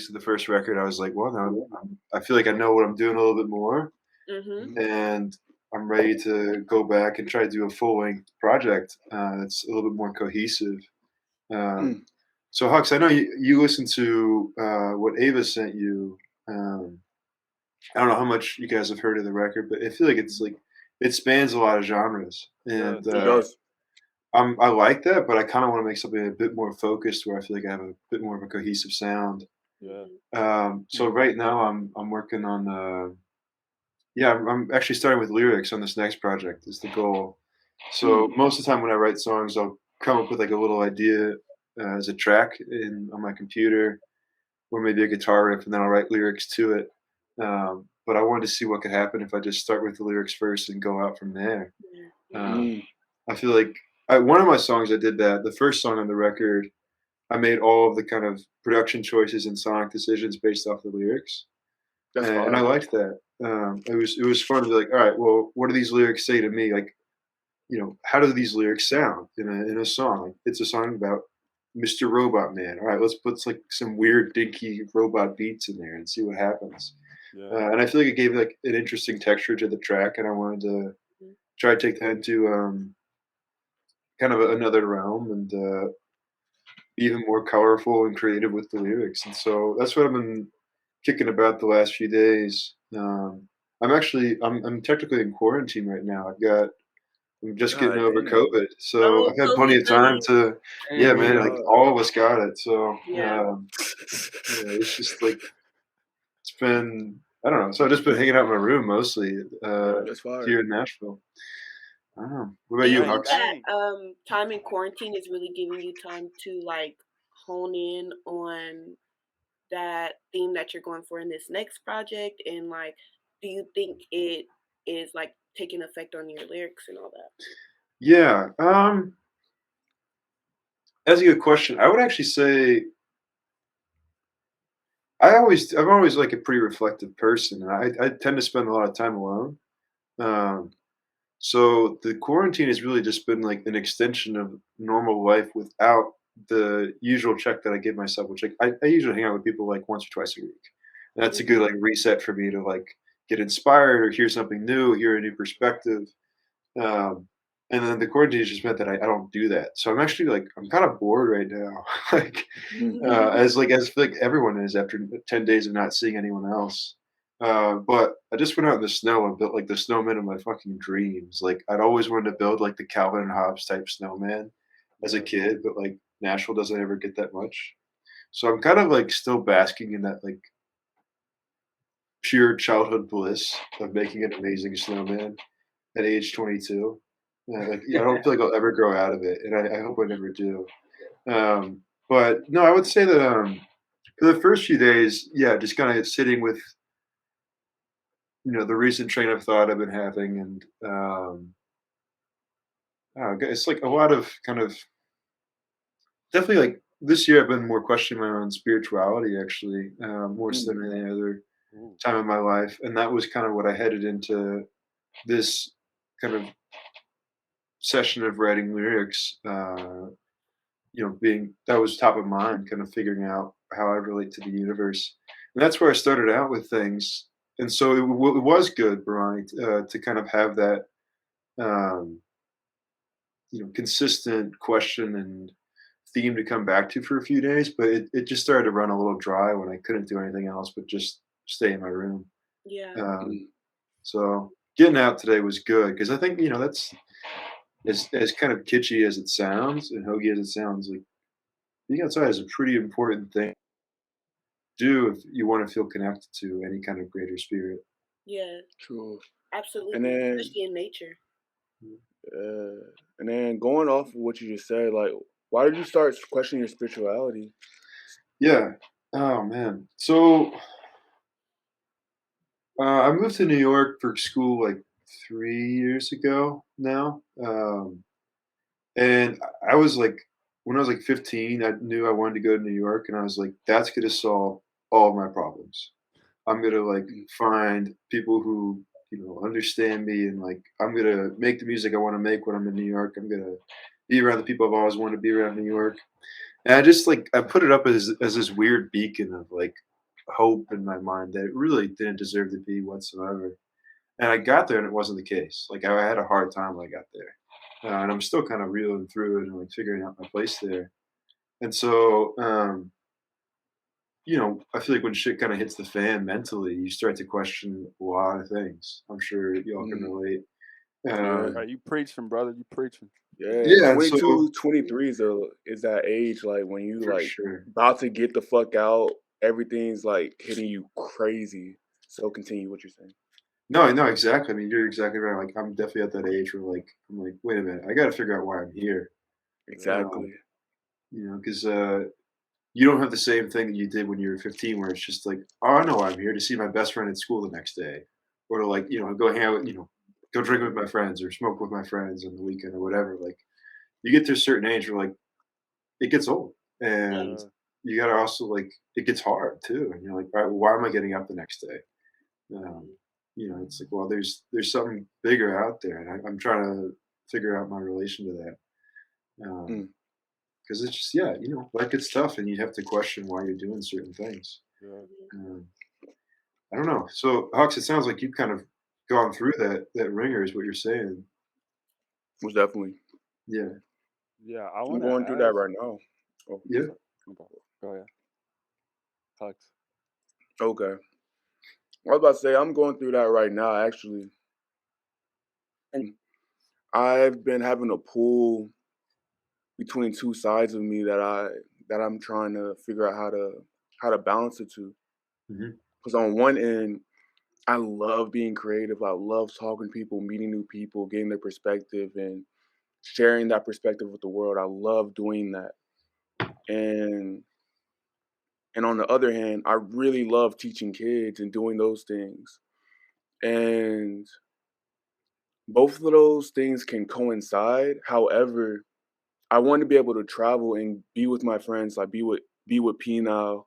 release of the first record, I was like, well, now I feel like I know what I'm doing a little bit more, and I'm ready to go back and try to do a full length project that's a little bit more cohesive. So, Hux, I know you listened to what Ava sent you. I don't know how much you guys have heard of the record, but I feel like it spans a lot of genres, and It does. I like that, but I kind of want to make something a bit more focused, where I feel like I have a bit more of a cohesive sound. So right now I'm working on I'm actually starting with lyrics on this next project is the goal. So most of the time when I write songs, I'll come up with like a little idea as a track on my computer, or maybe a guitar riff, and then I'll write lyrics to it. But I wanted to see what could happen if I just start with the lyrics first and go out from there. I feel like one of my songs I did that. The first song on the record, I made all of the kind of production choices and sonic decisions based off the lyrics, and I liked that. It was fun to be like, all right, well, what do these lyrics say to me? Like, how do these lyrics sound in a song? Like, it's a song about Mr. Robot Man. All right, let's put like some weird dinky robot beats in there and see what happens. And I feel like it gave like an interesting texture to the track, and I wanted to try to take that into kind of another realm and even more colorful and creative with the lyrics. And so that's what I've been kicking about the last few days. I'm technically in quarantine right now. I'm just getting over COVID, so I've had plenty of time to. Yeah, man, like all of us got it. So it's just like it's been. I don't know. So I've just been hanging out in my room mostly here in Nashville. I don't know. What about you, Hux? That time in quarantine is really giving you time to like hone in on that theme that you're going for in this next project, and like, do you think it is like taking effect on your lyrics and all that? Yeah, that's a good question. I would actually say I'm always like a pretty reflective person, and I tend to spend a lot of time alone. So the quarantine has really just been like an extension of normal life without the usual check that I give myself, which I usually hang out with people like once or twice a week. And that's a good like reset for me to like get inspired or hear something new, hear a new perspective. And then the quarantine has just meant that I don't do that. So I'm actually like I'm kind of bored right now, like as I feel like everyone is after 10 days of not seeing anyone else. But I just went out in the snow and built like the snowman of my fucking dreams. Like I'd always wanted to build like the Calvin and Hobbes type snowman as a kid, but like Nashville doesn't ever get that much. So I'm kind of like still basking in that like pure childhood bliss of making an amazing snowman at age 22. I don't feel like I'll ever grow out of it, and I hope I never do. But no, I would say that for the first few days, yeah, just kind of sitting with the recent train of thought I've been having, and I don't know, it's like a lot of kind of definitely like this year I've been more questioning my own spirituality actually, more so than any other time in my life, and that was kind of what I headed into this kind of session of writing lyrics. Being that was top of mind, kind of figuring out how I relate to the universe, and that's where I started out with things. And so it was good, Berhani, to kind of have that, consistent question and theme to come back to for a few days. But it just started to run a little dry when I couldn't do anything else but just stay in my room. Yeah. So getting out today was good because I think that's as kind of kitschy as it sounds and hokey as it sounds. Like being outside is a pretty important thing to do if you want to feel connected to any kind of greater spirit. Yeah. True. Absolutely. And then, especially in nature. And then going off of what you just said, like, why did you start questioning your spirituality? Yeah. Oh man. So I moved to New York for school like 3 years ago now, and I was like, when I was like 15, I knew I wanted to go to New York, and I was like, that's gonna solve all of my problems. I'm gonna like find people who understand me, and like I'm gonna make the music I want to make when I'm in New York. I'm gonna be around the people I've always wanted to be around in New York. And I just like I put it up as this weird beacon of like hope in my mind that it really didn't deserve to be whatsoever. And I got there and it wasn't the case. Like I had a hard time when I got there. And I'm still kind of reeling through it and like figuring out my place there. And so, I feel like when shit kind of hits the fan mentally, you start to question a lot of things. I'm sure y'all can relate. Right, you preaching, brother. You preaching. Yeah, and 22, 23 is that age, like when you for like sure. about to get the fuck out, everything's like hitting you crazy. So continue what you're saying. No, exactly. I mean, you're exactly right. Like, I'm definitely at that age where, like, I'm like, wait a minute, I got to figure out why I'm here. Exactly. Because you don't have the same thing that you did when you were 15, where it's just like, oh, I know why I'm here, to see my best friend at school the next day, or to like, go hang out, go drink with my friends or smoke with my friends on the weekend or whatever. Like, you get to a certain age where like it gets old, and you got to also like it gets hard too, and you're like, all right, well, why am I getting up the next day? It's like, well, there's something bigger out there, and I'm trying to figure out my relation to that. Because it's just, life gets tough, and you have to question why you're doing certain things. I don't know. So, Hux, it sounds like you've kind of gone through that ringer, is what you're saying. Most definitely. Yeah. Yeah, I'm going through that right now. Oh, yeah. Go ahead. Hux. Okay. I was about to say, I'm going through that right now, actually. And I've been having a pull between two sides of me that I'm trying to figure out how to balance the two. Because on one end, I love being creative. I love talking to people, meeting new people, getting their perspective, and sharing that perspective with the world. I love doing that. And on the other hand, I really love teaching kids and doing those things. And both of those things can coincide. However, I want to be able to travel and be with my friends, like be with Penile,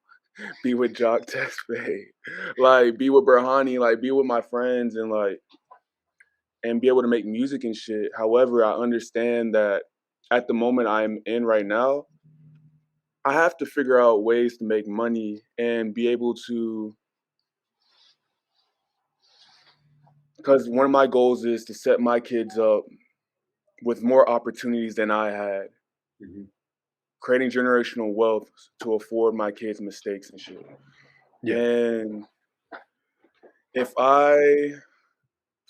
be with Jock Testbay, like be with Berhani, like be with my friends and be able to make music and shit. However, I understand that at the moment I'm in right now, I have to figure out ways to make money and be able to, because one of my goals is to set my kids up with more opportunities than I had, creating generational wealth to afford my kids mistakes and shit. Yeah. And if I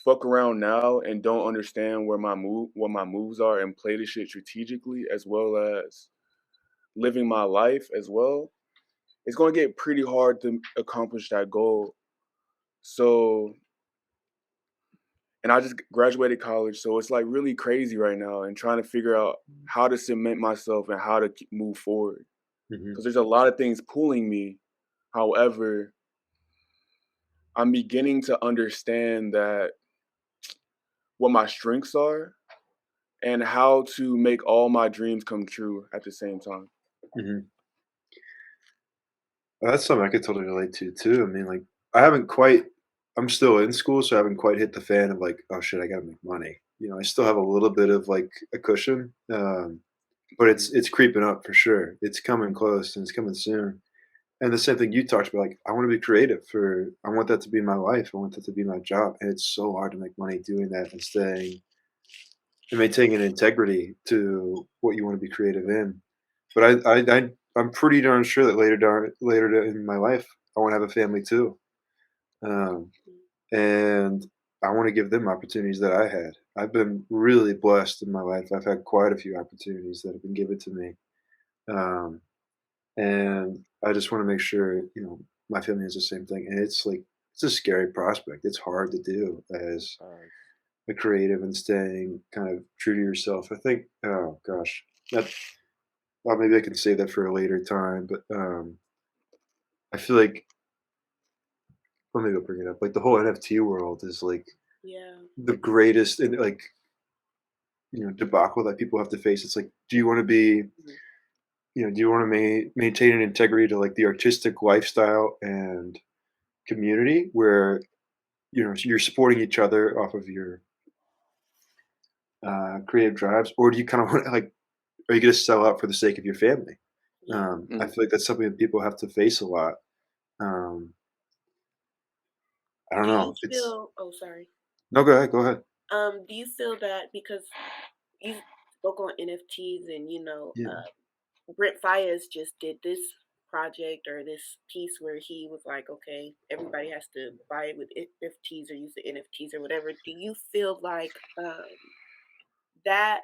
fuck around now and don't understand what my moves are and play this shit strategically, as well as living my life as well, it's going to get pretty hard to accomplish that goal. So, and I just graduated college, so it's like really crazy right now and trying to figure out how to cement myself and how to move forward. Because there's a lot of things pulling me. However, I'm beginning to understand that what my strengths are and how to make all my dreams come true at the same time. That's something I could totally relate to too. I mean, like, I'm still in school, so I haven't quite hit the fan of like, oh shit, I gotta make money. I still have a little bit of like a cushion, but it's creeping up for sure. It's coming close, and it's coming soon. And the same thing you talked about, like, I want to be creative. I want that to be my life. I want that to be my job. And it's so hard to make money doing that and staying and maintaining an integrity to what you want to be creative in. But I'm pretty darn sure that later in my life, I want to have a family too. And I want to give them opportunities that I had. I've been really blessed in my life. I've had quite a few opportunities that have been given to me. And I just want to make sure, my family has the same thing. And it's like, it's a scary prospect. It's hard to do as a creative and staying kind of true to yourself. I think, oh gosh, well, maybe I can save that for a later time, but I feel like, well, maybe I'll bring it up. Like the whole NFT world is like the greatest and like, debacle that people have to face. It's like, do you want to be, do you want to maintain an integrity to like the artistic lifestyle and community where, you're supporting each other off of your creative drives, or do you kind of want to like, are you going to sell out for the sake of your family? I feel like that's something that people have to face a lot. I don't Do know. you feel? Oh, sorry. No, go ahead. Go ahead. Do you feel that because you spoke on NFTs and Yeah. Brent Fayez just did this project or this piece where he was like, okay, everybody has to buy it with NFTs or use the NFTs or whatever. Do you feel like that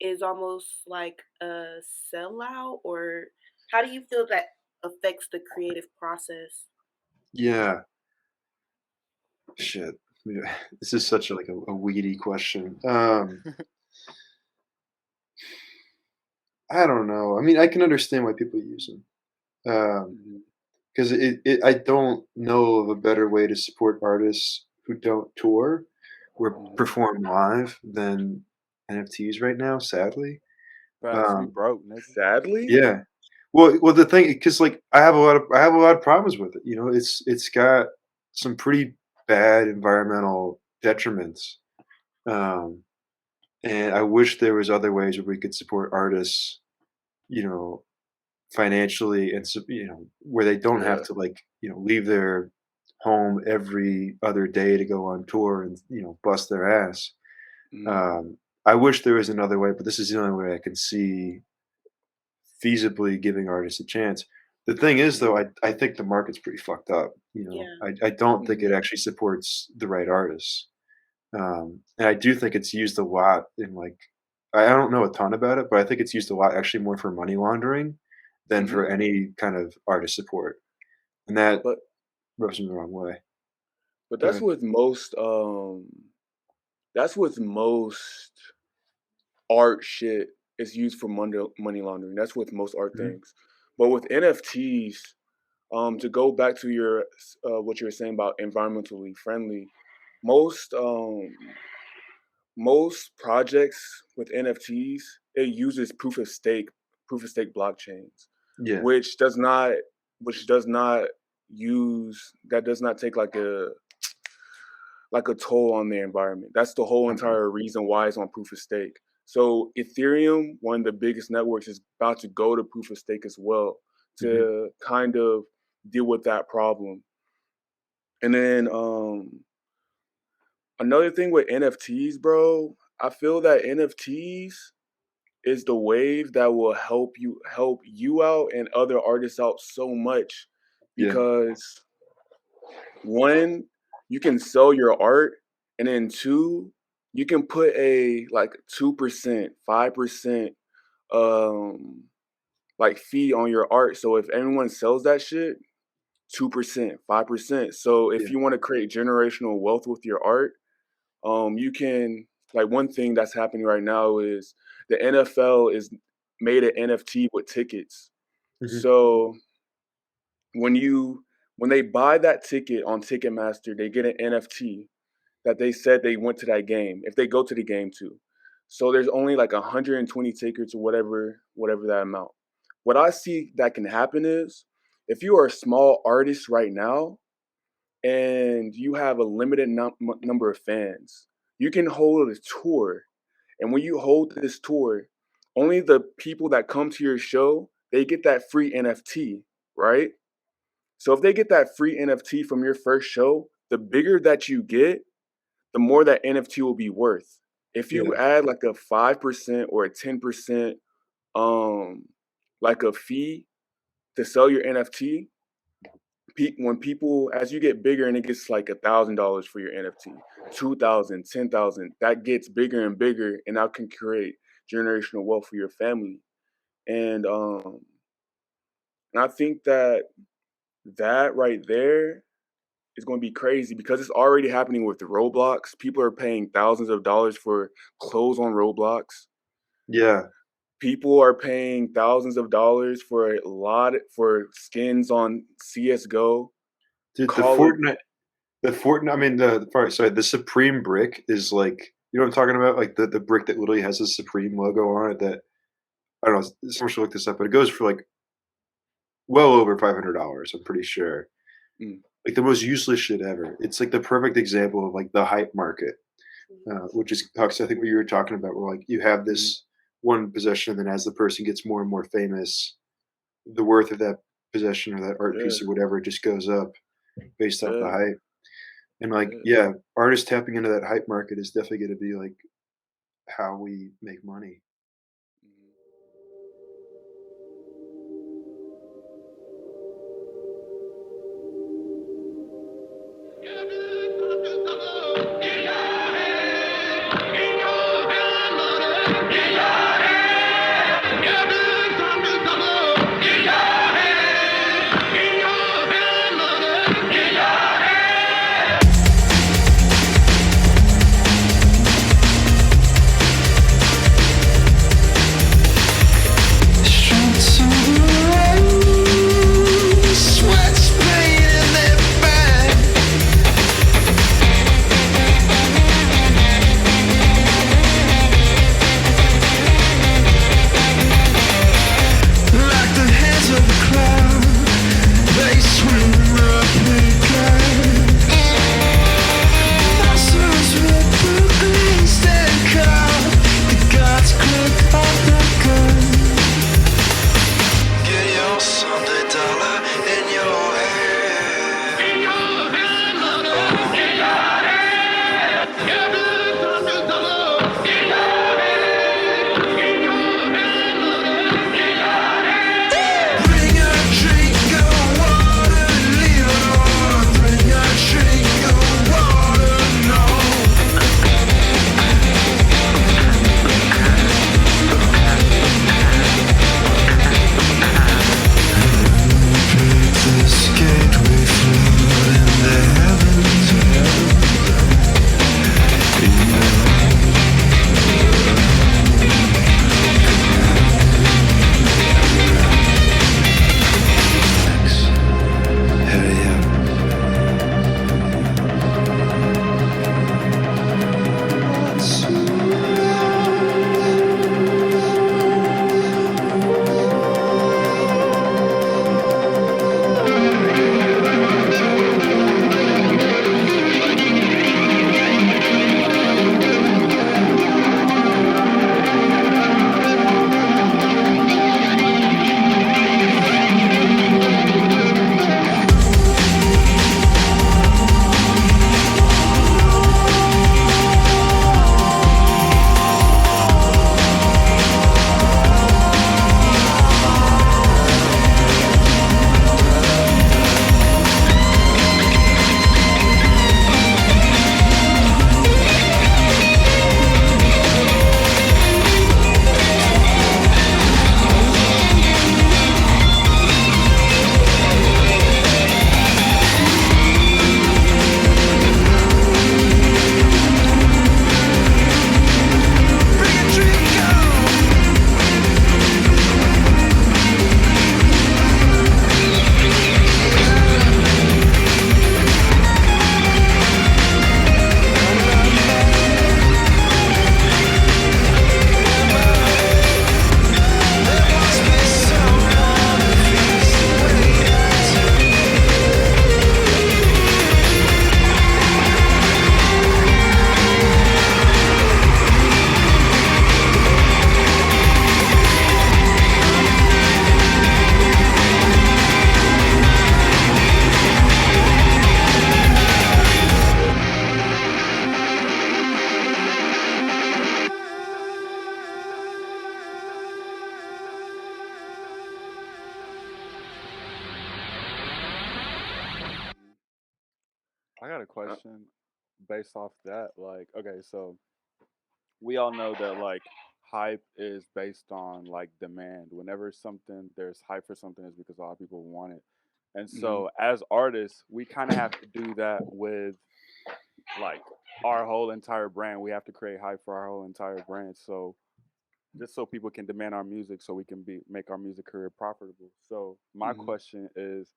is almost like a sellout, or how do you feel that affects the creative process? Yeah. Shit. This is such a weedy question. I don't know. I mean, I can understand why people use them. Because I don't know of a better way to support artists who don't tour or perform live than NFTs right now, sadly. Facts, we broke, nigga. Sadly? Yeah. Well, the thing, because I have a lot of problems with it. It's got some pretty bad environmental detriments, and I wish there was other ways where we could support artists, you know, financially, and where they don't have Yeah. to leave their home every other day to go on tour and bust their ass. I wish there was another way, but this is the only way I can see feasibly giving artists a chance. The thing is, though, I think the market's pretty fucked up. Yeah. I don't think it actually supports the right artists. And I do think it's used a lot in I don't know a ton about it, but I think it's used a lot actually more for money laundering than for any kind of artist support. And that But rubs me the wrong way. but Go that's ahead. with most art shit is used for money laundering. That's with most art Mhm. things. But with NFTs, to go back to your what you were saying about environmentally friendly, most most projects with NFTs, it uses proof of stake blockchains, Yeah. which does not take like a toll on the environment. That's the whole Okay. entire reason why it's on proof of stake. So Ethereum, one of the biggest networks, is about to go to proof of stake as well to kind of deal with that problem. And then another thing with NFTs, bro, I feel that NFTs is the wave that will help you out and other artists out so much Yeah. because one, you can sell your art, and then two, you can put a 2%, 5% fee on your art. So if anyone sells that shit, 2%, 5%. So if Yeah. you want to create generational wealth with your art, you can one thing that's happening right now is the NFL is made an NFT with tickets. So when they buy that ticket on Ticketmaster, they get an NFT that they said they went to that game, if they go to the game too. So there's only 120 tickets or whatever that amount. What I see that can happen is if you are a small artist right now and you have a limited number of fans, you can hold a tour. And when you hold this tour, only the people that come to your show, they get that free NFT, right? So if they get that free NFT from your first show, the bigger that you get, the more that NFT will be worth. If you Yeah. add a 5% or a 10% a fee to sell your NFT, when people, as you get bigger and it gets $1,000 for your NFT, 2,000, 10,000, that gets bigger and bigger, and that can create generational wealth for your family. And I think that right there is going to be crazy because it's already happening with the Roblox. People are paying thousands of dollars for clothes on Roblox. Yeah. People are paying thousands of dollars for skins on CS:GO. Dude, Call it. the Fortnite. I mean, the Supreme brick is you know what I'm talking about? The brick that literally has a Supreme logo on it. That I don't know. Someone should look this up, but it goes for well over $500. I'm pretty sure. Mm. The most useless shit ever. It's the perfect example of the hype market, which is I think what you were talking about, where you have this one possession, and then as the person gets more and more famous, the worth of that possession or that art piece or whatever just goes up based off the hype. And like, artists tapping into that hype market is definitely going to be like how we make money. I got a question based off that. Like, okay, so we all know that like hype is based on like demand. Whenever something there's hype for something, is because a lot of people want it. And so as artists, we kind of have to do that with like our whole entire brand. We have to create hype for our whole entire brand. So just so people can demand our music so we can make our music career profitable. So my question is,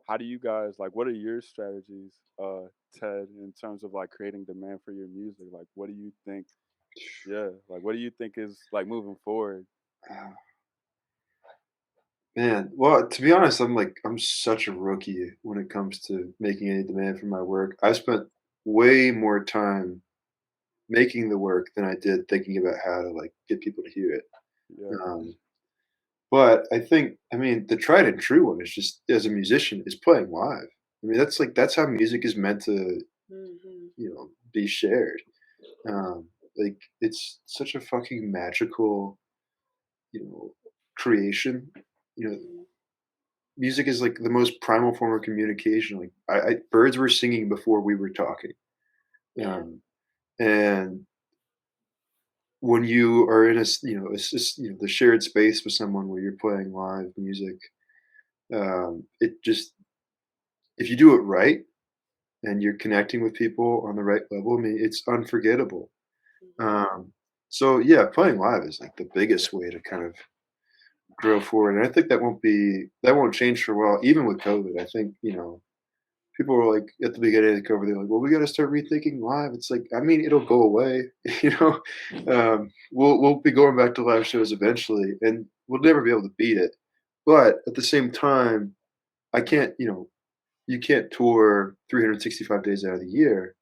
how do you guys like, what are your strategies, Ted, in terms of like creating demand for your music? Like what do you think, like what do you think is like moving forward? Man, well, to be honest, I'm such a rookie when it comes to making any demand for my work. I've spent way more time making the work than I did thinking about how to like get people to hear it. Yeah. But I think, I mean, the tried and true one is just as a musician is playing live. I mean, that's how music is meant to, be shared. Like it's such a fucking magical, you know, creation. You know, music is like the most primal form of communication. Like birds were singing before we were talking. And when you are in it's just the shared space with someone where you're playing live music, it just if you do it right and you're connecting with people on the right level, I mean, it's unforgettable. So yeah, playing live is like the biggest way to kind of grow forward, and I think that won't change for a while, even with COVID. I think people were like at the beginning of COVID, they're like, "Well, we got to start rethinking live." It's like, I mean, it'll go away, We'll be going back to live shows eventually, and we'll never be able to beat it. But at the same time, I can't, you can't tour 365 days out of the year,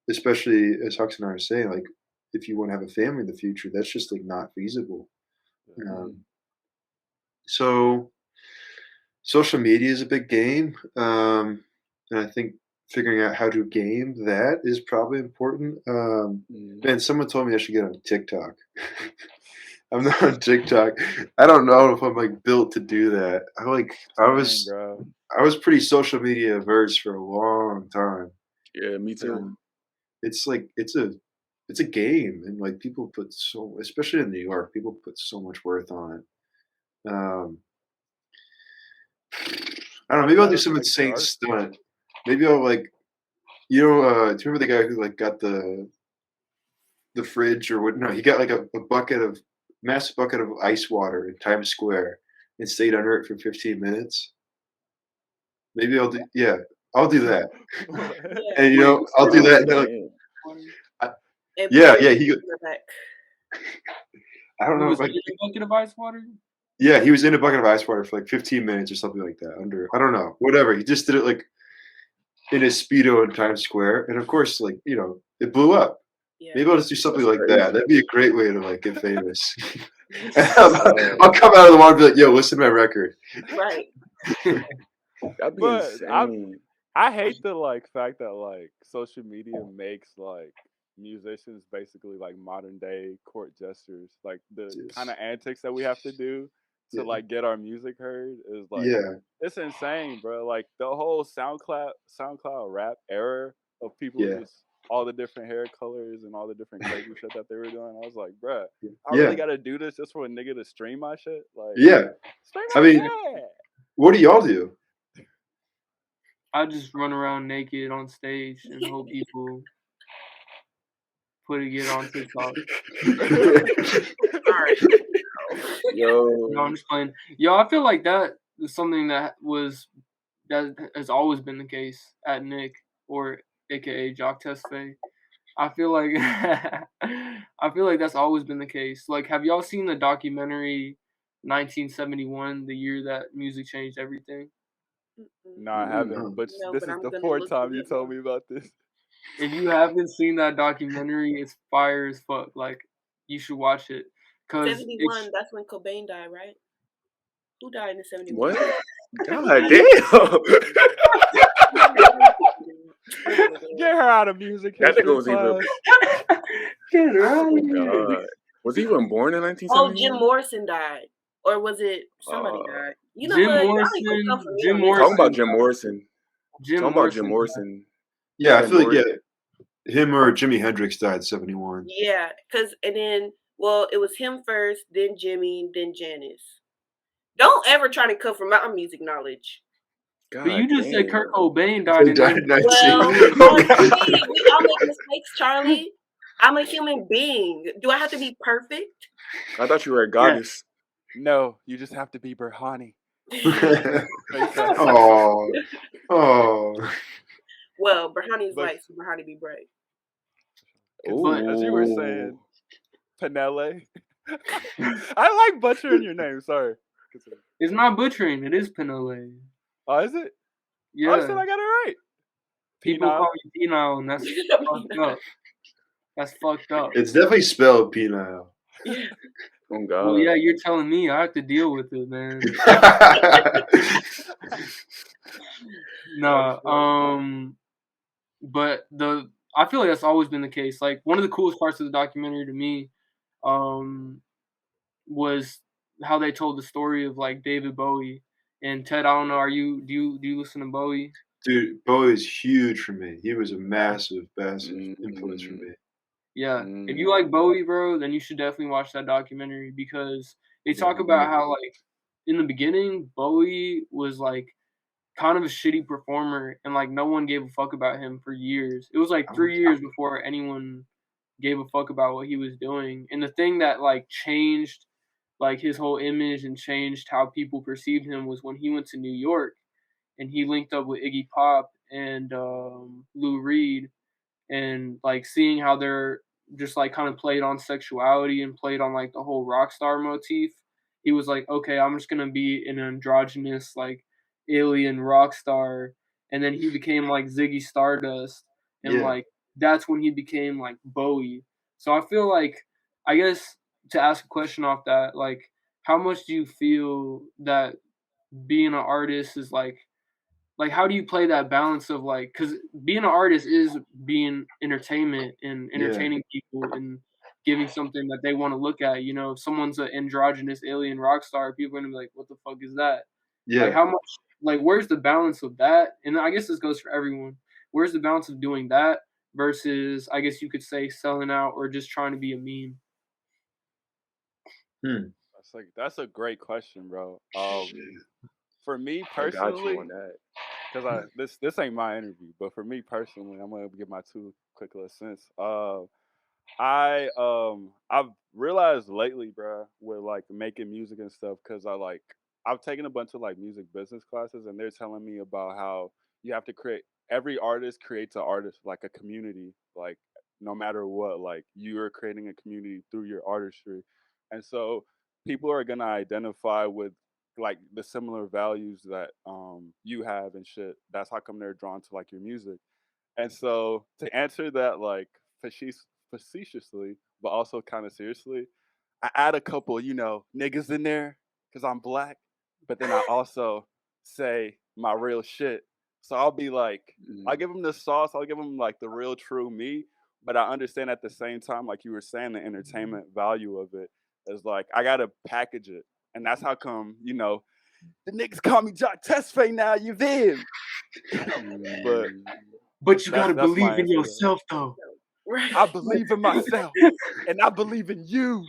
especially as Hux and I are saying, like if you want to have a family in the future, that's just like not feasible. So social media is a big game, and I think figuring out how to game that is probably important. Man, someone told me I should get on TikTok. I'm not on TikTok. I don't know if I'm like built to do that. I was pretty social media averse for a long time. Yeah, me too. It's like it's a game, and like people put especially in New York, people put so much worth on it. I don't know. Maybe I'll do some insane stunt. Maybe I'll like, do you remember the guy who like got the fridge or what? No, he got like a massive bucket of ice water in Times Square and stayed under it for 15 minutes. Maybe I'll do that. And I'll do that. And yeah. He. I don't know. Was he in a bucket of ice water? Yeah, he was in a bucket of ice water for like 15 minutes or something like that. I don't know, whatever. He just did it like in his Speedo in Times Square, and of course, like it blew up. Yeah. Maybe I'll just do something like that. That'd be a great way to like get famous. I'll come out of the water and be like, "Yo, listen to my record." Right. That'd be insane. I hate the like fact that like social media makes like musicians basically like modern day court jesters. Like the kind of antics that we have to do to like get our music heard is like it's insane, bro. Like the whole SoundCloud rap era of people just all the different hair colors and all the different crazy shit that they were doing. I was like, bro, I really gotta do this just for a nigga to stream my shit. Like, what do y'all do? I just run around naked on stage and hope people put it on TikTok. All right. No, I'm just playing. Yo, I feel like that is something that has always been the case at Nick, or AKA Jock Tesfaye. I feel like that's always been the case. Like, have y'all seen the documentary 1971, the year that music changed everything? No, I haven't. But this is the fourth time you told me about this. If you haven't seen that documentary, it's fire as fuck. Like, you should watch it. 71, that's when Cobain died, right? Who died in 71? What? God damn. Get her out of music history. That nigga was even. Get her out of here. Was he even born in 1971? Oh, Jim Morrison died. Or was it somebody died? Jim Morrison. Talking about Jim Morrison. Jim Morrison. Yeah, I feel like him or Jimi Hendrix died 71. Yeah, and then it was him first, then Jimmy, then Janis. Don't ever try to come from my music knowledge. God, but you just said Kurt Cobain died in 19. Well, we all make mistakes, Charlie. I'm a human being. Do I have to be perfect? I thought you were a goddess. No, you just have to be Berhani. Oh. Well, Berhani's light, so Berhani be bright. As you were saying, Penile. I like butchering your name. Sorry. It's not butchering. It is Penile. Oh, is it? Yeah. I said I got it right. People call you penile, and that's fucked up. That's fucked up. It's definitely spelled penile. Oh God. Well, yeah, you're telling me I have to deal with it, man. No, but I feel like that's always been the case. Like one of the coolest parts of the documentary to me, was how they told the story of like David Bowie and Ted. I don't know. Do you listen to Bowie? Dude, Bowie's huge for me. He was a massive influence for me. Yeah, if you like Bowie, bro, then you should definitely watch that documentary because they talk about how like in the beginning Bowie was like kind of a shitty performer and like no one gave a fuck about him for years. It was like 3 years before anyone gave a fuck about what he was doing. And the thing that like changed like his whole image and changed how people perceived him was when he went to New York and he linked up with Iggy Pop and Lou Reed and like seeing how they're just like kind of played on sexuality and played on like the whole rock star motif. He was like, okay, I'm just gonna be an androgynous like alien rock star, and then he became like Ziggy Stardust, and like that's when he became like Bowie. So I feel like, I guess to ask a question off that, like, how much do you feel that being an artist is like how do you play that balance of like, because being an artist is being entertainment and entertaining people and giving something that they want to look at. You know, if someone's an androgynous alien rock star, people are gonna be like, what the fuck is that? Like how much, like where's the balance of that? And I guess this goes for everyone. Where's the balance of doing that versus, I guess you could say, selling out or just trying to be a meme? That's a great question, bro. For me personally, because this ain't my interview, but for me personally, I'm gonna give my 2 quick little cents. I've realized lately, bro, with like making music and stuff, because I've taken a bunch of like music business classes, and they're telling me about how you have to every artist creates an artist, like a community, like no matter what, like you're creating a community through your artistry, and so people are gonna identify with like the similar values that you have and shit. That's how come they're drawn to like your music. And so to answer that like facetiously, but also kind of seriously, I add a couple, niggas in there because I'm black, but then I also say my real shit. So I'll be like, I'll give them the sauce, I'll give them like the real true me, but I understand at the same time, like you were saying, the entertainment value of it is like, I gotta package it. And that's how come, the niggas call me Jock Testfay now, you in. But you gotta believe in yourself, though. Right. I believe in myself, and I believe in you.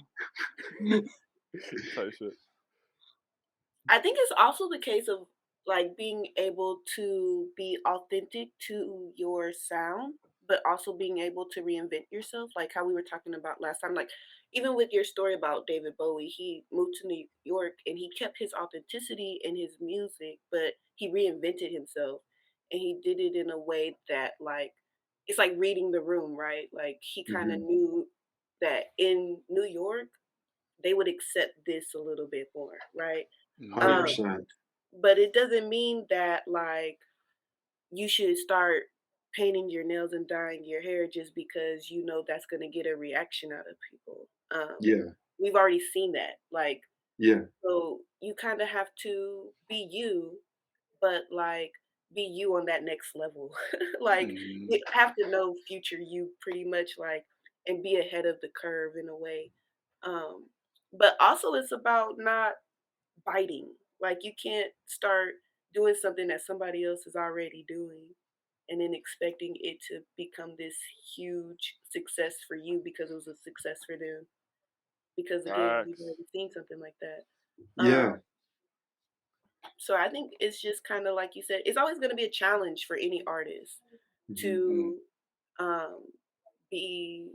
I think it's also the case of like being able to be authentic to your sound, but also being able to reinvent yourself, like how we were talking about last time. Like even with your story about David Bowie, he moved to New York and he kept his authenticity in his music, but he reinvented himself, and he did it in a way that like it's like reading the room, right? Like he kind of knew that in New York they would accept this a little bit more, right? 100%. But it doesn't mean that like you should start painting your nails and dyeing your hair just because you know that's going to get a reaction out of people. We've already seen that. Like, so you kind of have to be you, but like be you on that next level. Like you have to know future you pretty much, like, and be ahead of the curve in a way. But also it's about not biting. Like you can't start doing something that somebody else is already doing and then expecting it to become this huge success for you because it was a success for them. Because again, we've never seen something like that. So I think it's just kind of like you said, it's always going to be a challenge for any artist to be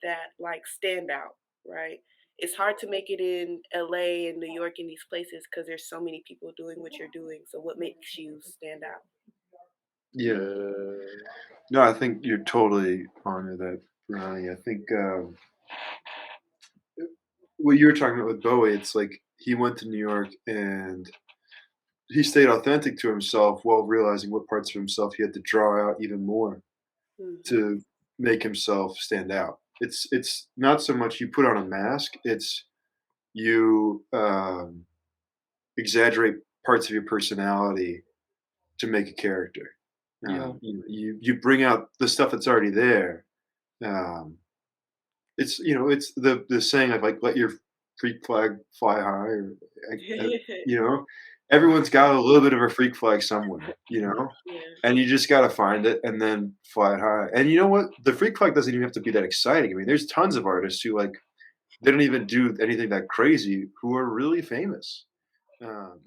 that like standout, right? It's hard to make it in LA and New York and these places because there's so many people doing what you're doing. So what makes you stand out? No, I think you're totally onto that, Berhani. I think what you were talking about with Bowie, it's like he went to New York and he stayed authentic to himself while realizing what parts of himself he had to draw out even more to make himself stand out. It's not so much you put on a mask, it's you exaggerate parts of your personality to make a character. You bring out the stuff that's already there. It's it's the saying of like let your freak flag fly high, or everyone's got a little bit of a freak flag somewhere, and you just got to find it and then fly it high. And you know what? The freak flag doesn't even have to be that exciting. I mean, there's tons of artists who like they don't even do anything that crazy who are really famous. Tell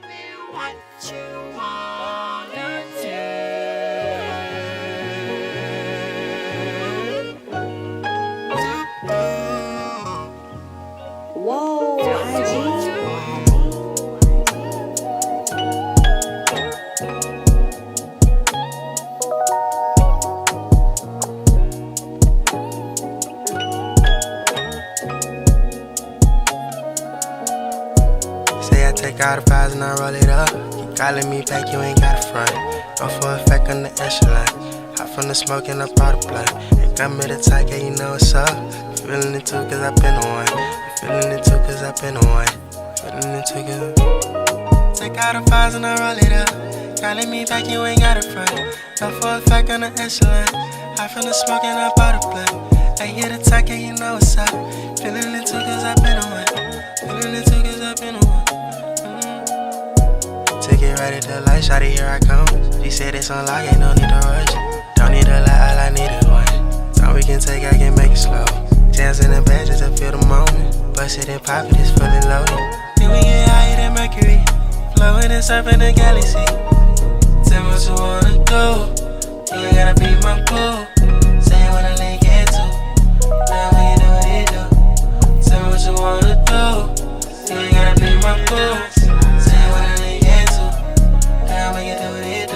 me what you wanna do. Whoa, IG. Take all the files and I roll it up. Keep calling me back, you ain't got a front. Go for effect on the echelon. Hot from the smoke and up all the blood. Ain't got me the type, yeah, you know what's up. Feeling it too, cause I been on one. Feeling it too, cause I been on one. Feeling it too, cause take all the files and I roll it up. Calling me back, you ain't got a front. Go for effect on the echelon. Hot from the smoke and up all the blood. Ain't here to talk, yeah, you know what's up. Feeling it too, cause I been on one. Feeling it too, cause I been on one. Get ready to light, shawty, here I come. She said it's on lock, ain't no need to rush. Don't need a lot, all I need is one. Time we can take, I can make it slow. Jams in the bed just to feel the moment. Bust it and pop it, it's fully loaded. Then we get higher than Mercury. Flowing and surfing the galaxy. Tell me what you wanna do. You ain't gotta be my boo. Say what I link into. Now we can do what it do. Tell me what you wanna do. You ain't gotta be my boo.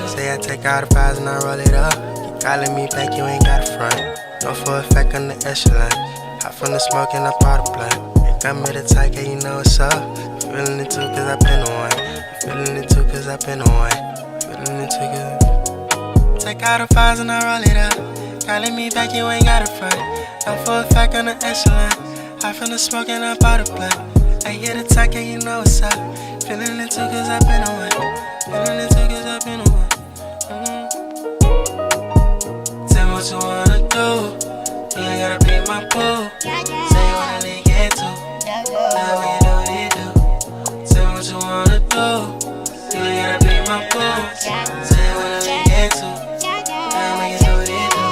Say I take all the files and I roll it up. Keep calling me back, you ain't got a front. Go for effect on the echelon. Hot from the smoke and up all the blood. Ain't got me the type, yeah, you know what's up. Feeling it too, cause I been on one. Feeling it too, cause I been on one. Feeling it too, cause take all the files and I roll it up. Calling me back, you ain't got a front. Go for effect on the echelon. Hot from the smoke and up all the blood. Ain't here to talk, yeah, you know what's up. Feeling it too, cause I been on one. Feeling it too, cause I been on one. Tell me what you wanna do. You ain't gotta be my boo. Say what I link into. Now we can do what it do. Tell me what you wanna do. You ain't gotta be my boo. Say what I link into. Now we can do what it do.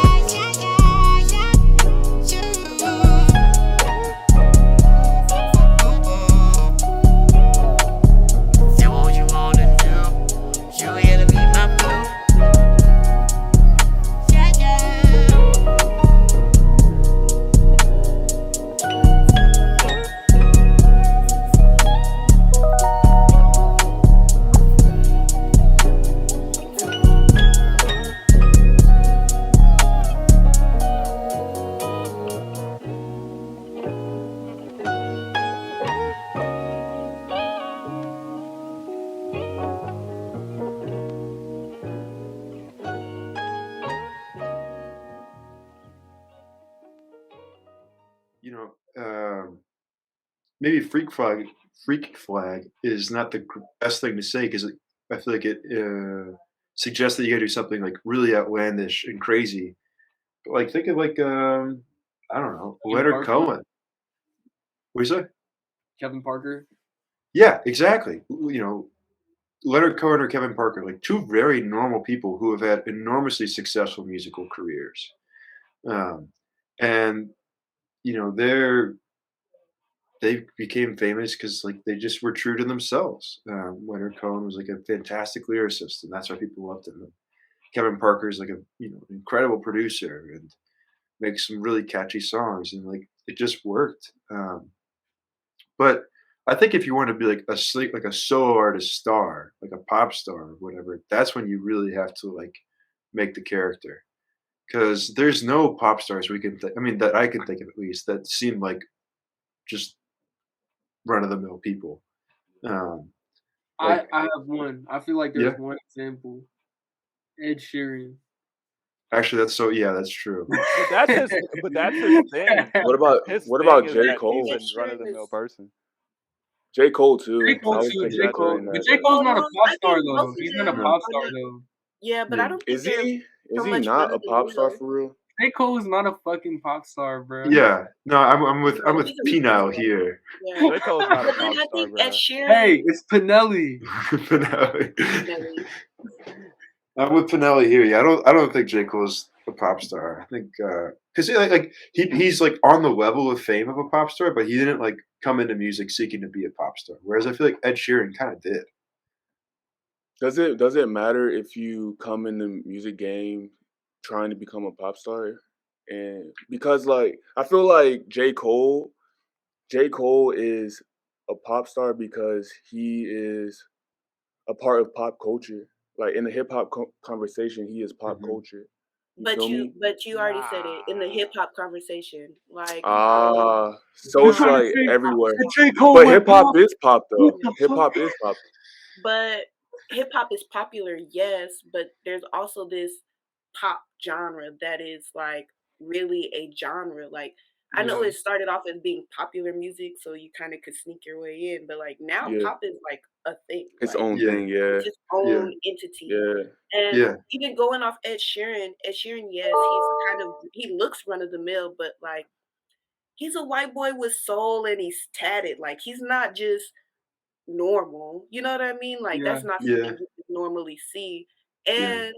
Maybe freak flag is not the best thing to say because I feel like it suggests that you gotta do something like really outlandish and crazy. But like think of like I don't know, Leonard Cohen. What do you say? Kevin Parker. Yeah, exactly. Leonard Cohen or Kevin Parker, like two very normal people who have had enormously successful musical careers, and they became famous because like they just were true to themselves. Leonard Cohen was like a fantastic lyricist, and that's why people loved him. And Kevin Parker is like an incredible producer and makes some really catchy songs, and like it just worked. But I think if you want to be like a solo artist star, like a pop star or whatever, that's when you really have to like make the character. Because there's no pop stars that I can think of at least that seem like just run of the mill people. I have one. I feel like there's one example. Ed Sheeran. Actually, that's true. But that's his thing. What about His what thing about is J. that Cole? he's a run-of-the-mill person. J. Cole too. J. Cole I was too. thinking J. that Cole, during but that. J. Cole's not a Well, pop I star think though. both of He's not a them pop are star not. though. Yeah, but Yeah. I don't think Is they're he? Is so he much not a pop star run-of-the-mill. for real? J. Cole is not a fucking pop star, bro. Yeah. No, I'm with No, he's a Penile superstar. here. Yeah. J. Cole's not a But then pop I star, think Ed bro. Sheeran. Hey, it's Penile. Penile. Penile. I'm with Penile here. Yeah, I don't think J. Cole's a pop star. I think because he's like on the level of fame of a pop star, but he didn't like come into music seeking to be a pop star. Whereas I feel like Ed Sheeran kind of did. Does it matter if you come in the music game trying to become a pop star? And because like I feel like J. Cole is a pop star because he is a part of pop culture. Like in the hip hop conversation, he is pop culture. You feel me? But you already said it in the hip hop conversation. Like so it's like everywhere. J. Cole But went hip hop pop. is pop though. What the Hip fuck? hop is pop. But hip hop is popular, yes, but there's also this pop genre that is like really a genre. Like I know Yeah. it started off as being popular music, so you kind of could sneak your way in, but like now Yeah. pop is like a thing. Its Like own Yeah. thing, yeah. it's its own entity. Yeah. And Yeah. even going off Ed Sheeran, yes, he looks run of the mill, but like he's a white boy with soul and he's tatted. Like he's not just normal. You know what I mean? Like Yeah. that's not Yeah. something you would normally see. Yeah.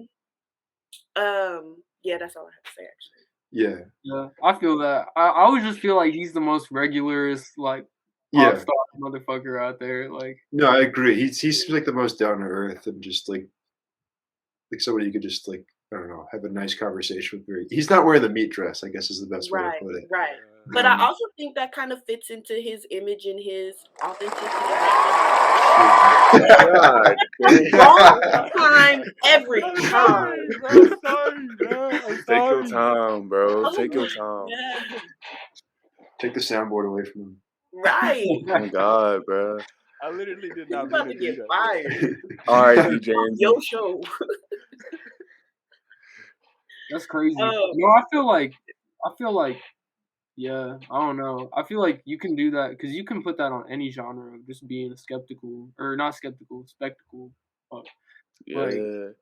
And yeah, that's all I have to say actually. Yeah. Yeah, I feel that. I always just feel like he's the most regularist, like pop Yeah. star motherfucker out there. Like, No, I agree. He seems like the most down to earth and just like somebody you could just like I don't know have a nice conversation with. He's not wearing the meat dress, I guess is the best way to Right, put it. right. But I also think that kind of fits into his image and his authenticity. God, Wrong time every time. I'm sorry, bro. I'm Take your sorry. time, bro. Take your time. Yeah. Take the soundboard away from him. Right. Oh my God, bro. I literally did He's not about mean to to get do that. fired. All right, DJ. Yo show. that's crazy. Oh. No, I feel like, yeah, I don't know. I feel like you can do that because you can put that on any genre of just being spectacle. Yeah. Like-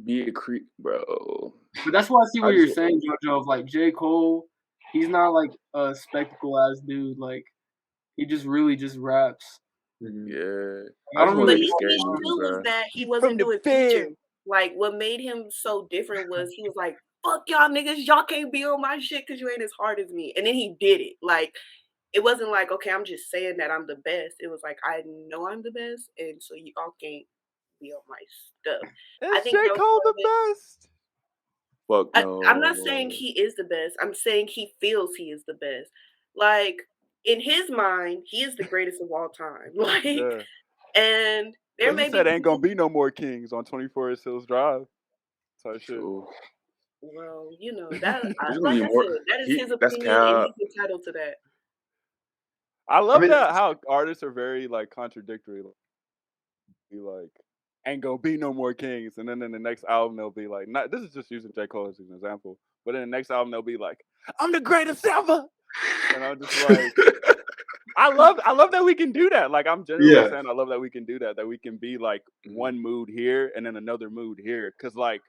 Be a creep, bro. But that's why I see what I you're just- saying, JoJo. Of like J. Cole, he's not like a spectacle ass dude. Like he just really just raps. Yeah. I don't just wanna But really. be scared he movie, still was bro. that he wasn't the doing fam. features. Like what made him so different was he was like, "Fuck y'all niggas, y'all can't be on my shit because you ain't as hard as me." And then he did it. Like it wasn't like, okay, I'm just saying that I'm the best. It was like I know I'm the best, and so you all can't be on my stuff. Is think J. that was Cole part the of it. best? Fuck no. I'm not saying he is the best. I'm saying he feels he is the best. Like in his mind, he is the greatest of all time. Like, Yeah. and there He may said be ain't gonna be no more kings on 24 Hills Drive. Type shit. True. well, you know that. There's gonna Like be I more- said, that is he- his that's opinion, and cap. he's entitled to that. I love mean- that how artists are very like contradictory. Be like, ain't gonna be no more kings, and then in the next album they'll be like, not. This is just using J. Cole as an example, but in the next album they'll be like, I'm the greatest ever, and I'm just like, I love that we can do that. Like I'm generally Yeah. saying, I love that we can do that. That we can be like one mood here and then another mood here, because like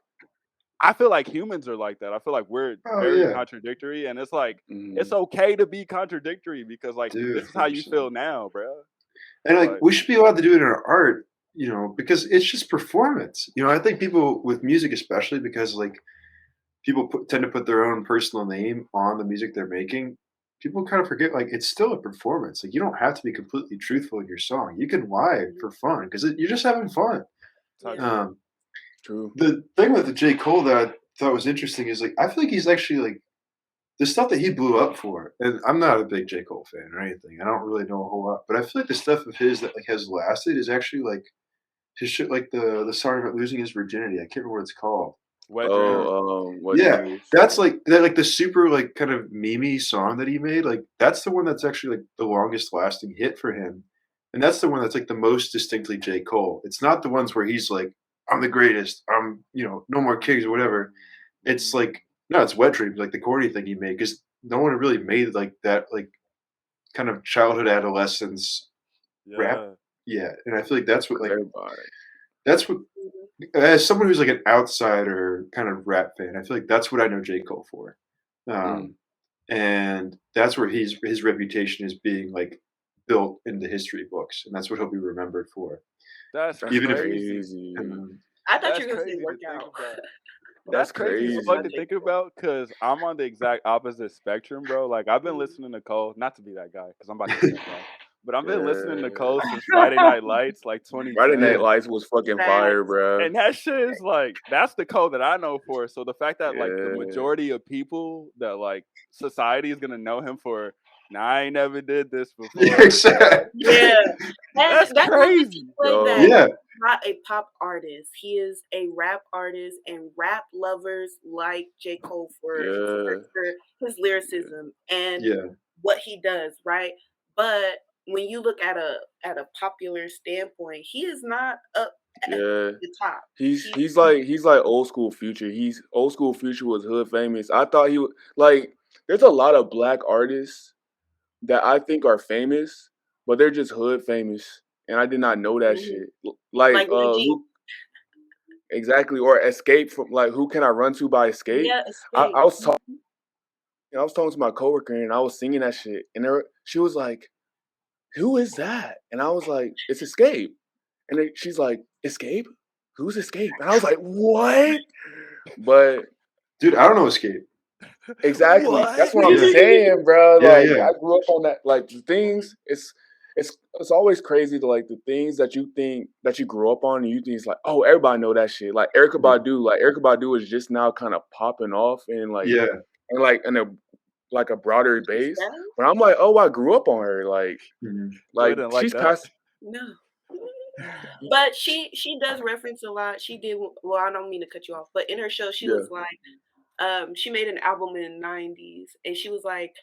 I feel like humans are like that. I feel like we're Oh, very yeah. contradictory, and it's like Mhm. it's okay to be contradictory because like Dude, this is how you 100%. feel now, bro. And like Right. we should be allowed to do it in our art, because it's just performance. I think people with music, especially because like people tend to put their own personal name on the music they're making. People kind of forget like it's still a performance. Like you don't have to be completely truthful in your song. You can lie for fun because you're just having fun. Yeah. True. The thing with the J. Cole that I thought was interesting is like I feel like he's actually like the stuff that he blew up for, and I'm not a big J. Cole fan or anything. I don't really know a whole lot, but I feel like the stuff of his that like has lasted is actually like his shit, like the song about losing his virginity. I can't remember what it's called. Wet dreams. What Yeah, dreams? that's like the super like kind of memey song that he made. Like that's the one that's actually like the longest lasting hit for him, and that's the one that's like the most distinctly J. Cole. It's not the ones where he's like, I'm the greatest. I'm no more kings or whatever. it's like no, it's wet dreams, like the corny thing he made, because no one really made like that, like kind of childhood adolescence rap. Yeah. Yeah, and I feel like that's what like Everybody. that's what as someone who's like an outsider kind of rap fan, I feel like that's what I know J. Cole for. And that's where his reputation is being like built into history books, and that's what he'll be remembered for. That's Even crazy. I thought That's you were gonna say crazy to workout. think about. That's That's crazy as crazy. fuck to think about because I'm on the exact opposite spectrum, bro. Like I've been listening to Cole, not to be that guy because I'm about to be that guy, but I've been listening to Cole since Friday Night Lights, like 2010. Friday Night Lights was fucking fire, bro. And that shit is like that's the Cole that I know for. So the fact that like the Yeah. majority of people that like society is gonna know him for, nah, I ain't never did this before. Yeah, exactly. Yeah, That's that's crazy. Yo. that Yeah. not a pop artist. He is a rap artist, and rap lovers like J. Cole for his lyricism and Yeah. what he does, right? But when you look at a popular standpoint, he is not up at Yeah. the top. He's like old school Future. He's old school Future was hood famous. I thought he would like. There's a lot of black artists that I think are famous, but they're just hood famous, and I did not know that shit. Like who, exactly, or Escape from like Who Can I Run To by Escape? Yeah, I was talking. I was talking to my coworker, and I was singing that shit, and she was like, "Who is that?" And I was like, "It's Escape." And then she's like, "Escape? Who's Escape?" And I was like, "What?" But dude, I don't know Escape. Exactly. What? That's what I'm saying, bro. Yeah, Like yeah. I grew up on that. Like the things, it's always crazy to like the things that you think that you grew up on, and you think it's like, oh, everybody know that shit. Like Erykah Badu. Like Erykah Badu is just now kind of popping off and like Yeah. and like in a broader base. But I'm like, oh, I grew up on her. Like she's past. No. But she does reference a lot. She did well. I don't mean to cut you off, but in her show, she was like, she made an album in the 90s, and she was like,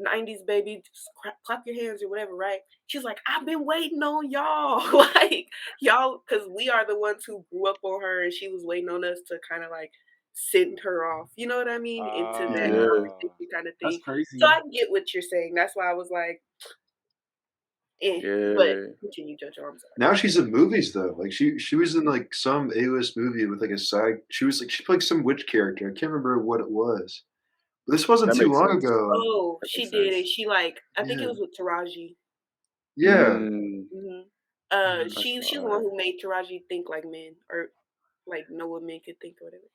90s baby, just clap your hands or whatever, right? She's like, I've been waiting on y'all, like y'all, because we are the ones who grew up on her, and she was waiting on us to kind of like send her off. You know what I mean? Into that conversation kind of thing. That's crazy. So I get what you're saying. That's why I was like. But continue, Jojo. I'm sorry. Now she's in movies though. Like she was in like some A-list movie with like a side. She played some witch character. I can't remember what it was. But this wasn't too long ago. Oh, she did it. She like I think it was with Taraji. Yeah. Mm-hmm. She's the one who made Taraji think like men, or like know what men could think or whatever.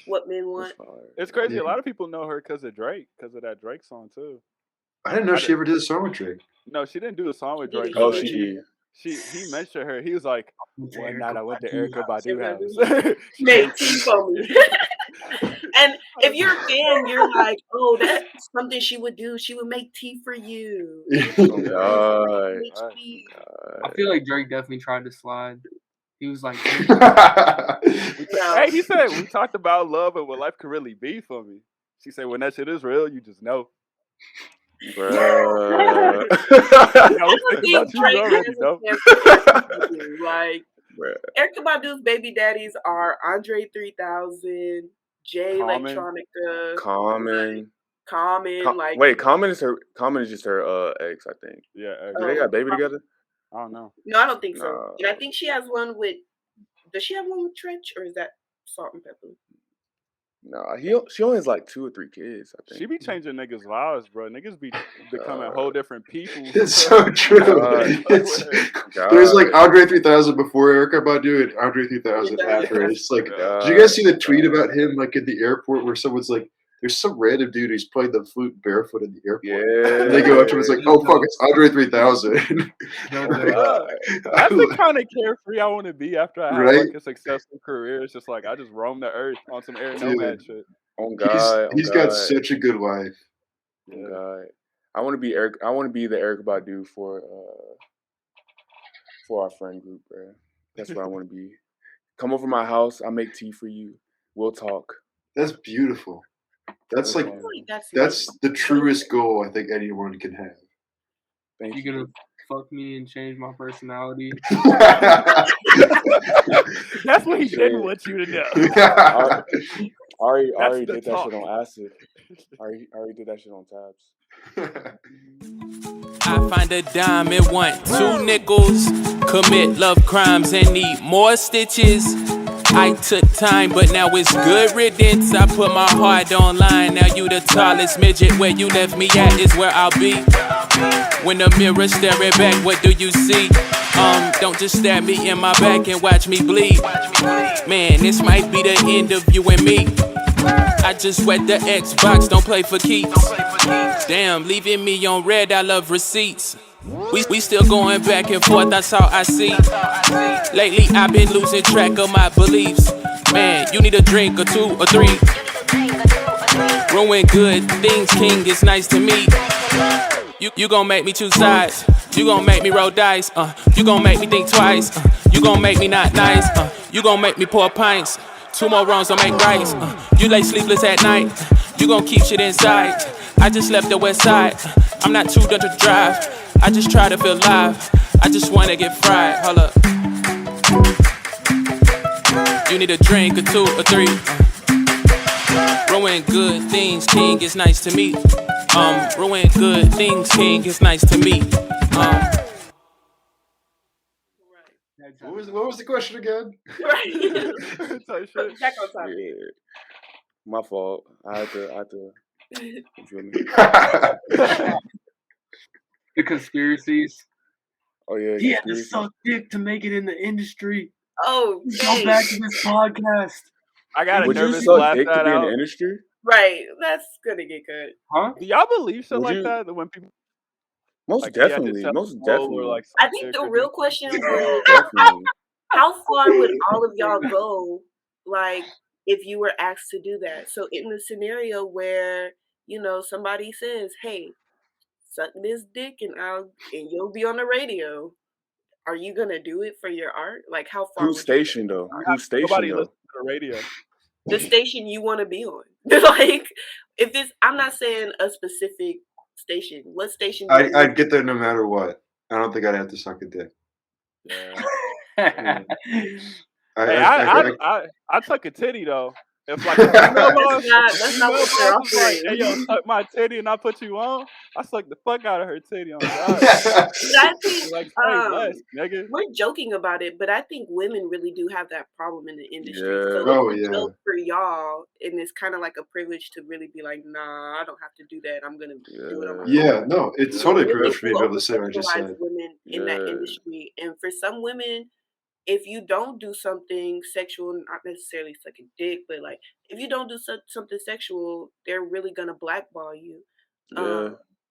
What men want. It's crazy. A lot of people know her because of Drake, because of that Drake song too. I didn't know she ever did a song with Drake. No, she didn't do a song with Drake. Oh, she did. He mentioned her. He was like, one night I went to Erykah Badu house. Made tea for me. And if you're a fan, you're like, oh, that's something she would do. She would make tea for you. Oh, God. I feel like Drake definitely tried to slide. He was like, hey, he said, we talked about love and what life could really be for me. She said, when that shit is real, you just know. Bro. Like Erykah Badu's baby daddies are Andre 3000, Jay Electronica, Common. Like wait, Common is just her ex, I think. Yeah, do they got a baby together? I don't know. No, I don't think so. And I think she has one with. Does she have one with Trench, or is that Salt and Pepper? No, she only has like 2 or 3 kids, I think. She be changing niggas' lives, bro. Niggas be becoming whole different people. It's so true. There's like Andre 3000 before Erykah Badu and Andre 3000 after. It's like, did you guys see the tweet about him like at the airport where someone's like, there's some random dude who's playing the flute barefoot in the airport. Yeah. And they go up to him, it's like, oh fuck, it's Andre 3000. That's the kind of carefree I want to be after I have like a successful career. It's just like I just roam the earth on some air nomad shit. Oh God, he's got such a good life. Oh God, I want to be the Erykah Badu for our friend group, bro. That's what I want to be. Come over my house. I'll make tea for you. We'll talk. That's beautiful. That's like that's the truest goal I think anyone can have. Thank you. You gonna fuck me and change my personality? That's what he didn't want you to know. Ari the did that shit talk. on acid. Ari did that shit on tabs. I find a dime and want 2 nickels. Commit love crimes and need more stitches. I took time, but now it's good riddance. I put my heart online. Now you the tallest midget. Where you left me at is where I'll be. When the mirror staring back, what do you see? Don't just stab me in my back and watch me bleed. Man, this might be the end of you and me. I just wet the Xbox, don't play for keeps. Damn, leaving me on red, I love receipts. We still going back and forth, that's all I see. Lately I've been losing track of my beliefs. Man, you need a drink or 2 or 3. Ruin good things, king, it's nice to meet. You gon' make me choose sides. You gon' make me roll dice. You gon' make me think twice. You gon' make me not nice. You gon' make me pour pints. 2 more wrongs don't make rights. You lay sleepless at night. You gon' keep shit inside. I just left the west side. I'm not too done to drive. I just try to feel live. I just wanna get fried. Hold up. You need a drink or 2 or 3. Ruin good things, king, it's nice to meet. Ruin good things, king, it's nice to meet. What was the question again? Back on topic. Yeah. My fault. I had to. You feel me? The conspiracies. Oh yeah. He had to conspiracy. suck dick to make it in the industry. Oh, Go back to this podcast. I got a Would you nervous suck laugh dick to that be in out. the industry? right. That's gonna get cut. Huh? Do y'all believe shit Would like you- that? That when people Most like, they had to definitely. tell Most people definitely. or, like, I suck think dick the or real do- question Most was, definitely. how far would all of y'all go, like, if you were asked to do that? So in the scenario where, somebody says, hey, suck this dick and you'll be on the radio, are you gonna do it for your art? Like, how far Who's would stationed though? Who's stationed Nobody though? listens to the radio. the station you want to be on? Like, if this, I'm not saying a specific station. What station? I'd get there no matter what. I don't think I'd have to suck a dick. Yeah. I I tuck a titty though. If like a female boss, That's not what they're was like, offering. hey yo, suck my titty and I put you on, I suck the fuck out of her titty on God. But I think Like say less, nigga. we're joking about it, but I think women really do have that problem in the industry. Yeah. So Oh, it's a yeah. joke for y'all, and it's kind of like a privilege to really be like, nah, I don't have to do that. I'm gonna do it on my own. Yeah, no, it's totally a Really privilege for me to be able to say what I just over-sexualize said. women in that Yeah. industry, and for some women, if you don't do something sexual, not necessarily sucking dick, but like if you don't do something sexual, they're really gonna blackball you. Yeah.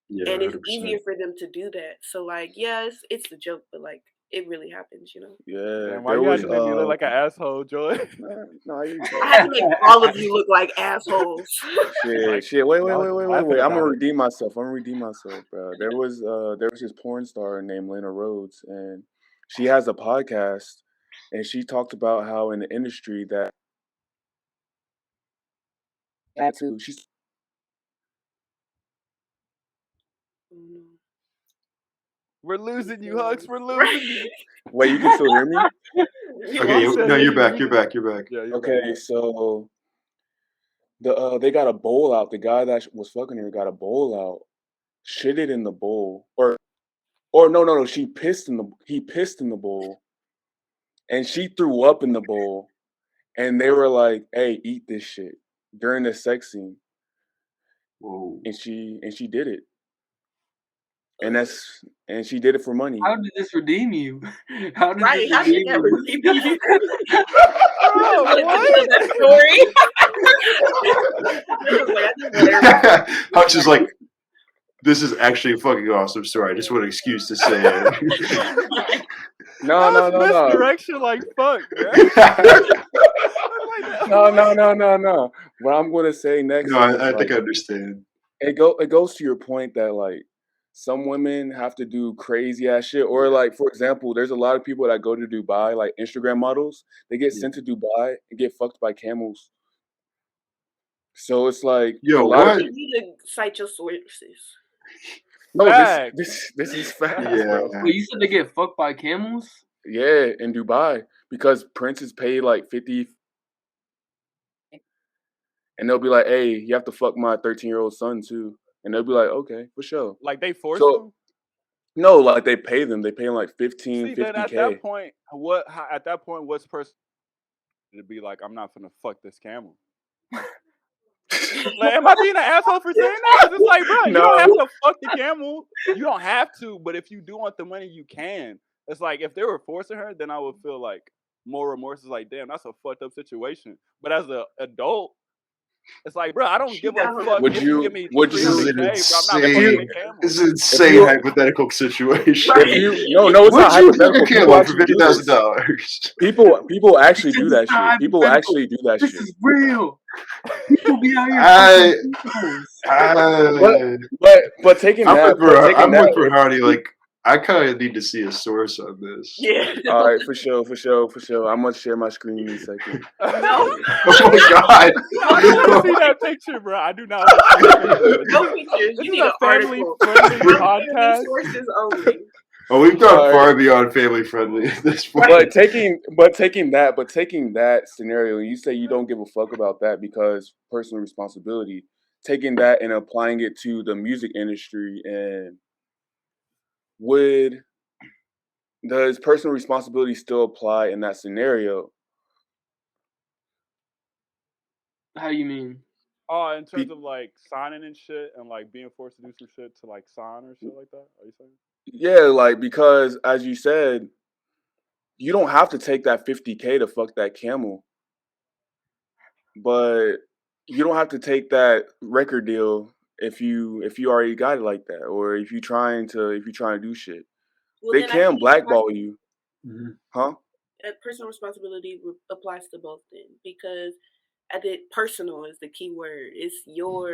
Yeah, And it's 100%. easier for them to do that. So like, yeah, it's a joke, but like it really happens, Yeah. Damn, why There you was had to make me look like an asshole, Joy? no, you I had to make all of you look like assholes. shit. Wait. y'all I'm laughing gonna about it. redeem myself. bro. There was this porn star named Lena Rhodes, and she has a podcast, and she talked about how in the industry that she's We're losing you, Hux. We're losing you. wait. You can still hear me? Okay, no, you're back. You're back. Yeah, you're Okay, back. so they got a bowl out. The guy that was fucking her got a bowl out, shitted in the bowl, or no. He pissed in the bowl, and she threw up in the bowl, and they were like, "Hey, eat this shit" during the sex scene, Whoa. and she did it, and she did it for money. How did this redeem you? How did Right? this How did redeem that you? redeem you? Oh, what? That story. I was like, I just want everybody- Hutch is like, this is actually a fucking awesome story. I just want an excuse to say it. No. Misdirection like fuck, bro. No. What I'm gonna say next. No, is, I think like, I understand. it goes to your point that like some women have to do crazy ass shit, or like for example, there's a lot of people that go to Dubai, like Instagram models. They get sent to Dubai and get fucked by camels. So it's like Yo, a lot what? of You need to cite your sources. no, Facts. this is fact. Yeah. Bro. Wait, you said they get fucked by camels? Yeah, in Dubai because princes pay like 50. and they'll be like, "Hey, you have to fuck my 13-year-old son too," and they'll be like, "Okay, for sure." Like they force So them. no, like they pay them. They pay them like 15, See, then at 50K. that point, what's person to be like? I'm not gonna fuck this camel. Like, am I being an asshole for saying that? 'Cause it's like, bro, you don't have to fuck the camel. You don't have to, but if you do want the money, you can. It's like if they were forcing her, then I would feel like more remorse. Is like, damn, that's a fucked up situation. But as an adult, it's like, bro, I don't give a fuck Would if you you- give me would you- This is an 300K, bro. I'm not insane, fucking the camel. this is an insane hypothetical situation. If you, no, it's Would not you fuck hypothetical. a People camel for actually do this. $50,000? People actually do that This is not shit. People hypothetical. actually do that This shit. is real. People be out here fucking camels. But taking I'm that, with but taking I'm that. with Berhani. Like, I kind of need to see a source on this. Yeah. All right, for sure. I'm gonna share my screen in a second. No. Oh my god! I don't want to see that picture, bro. I do not want to see that picture. No pictures. This You is need a an family article. friendly podcast. Sources only. Oh, we've gone Sorry. far beyond family friendly at this point. But taking that scenario, you say you don't give a fuck about that because personal responsibility. Taking that and applying it to the music industry, and does personal responsibility still apply in that scenario? How you mean? Oh, in terms of like signing and shit, and like being forced to do some shit to like sign or shit like that. Are you saying? Yeah, like because as you said, you don't have to take that 50K to fuck that camel, but you don't have to take that record deal if you already got it like that, or if you're trying to do shit. Well, They then I can think blackball you, huh? personal responsibility applies to both then, because I did personal is the key word. It's your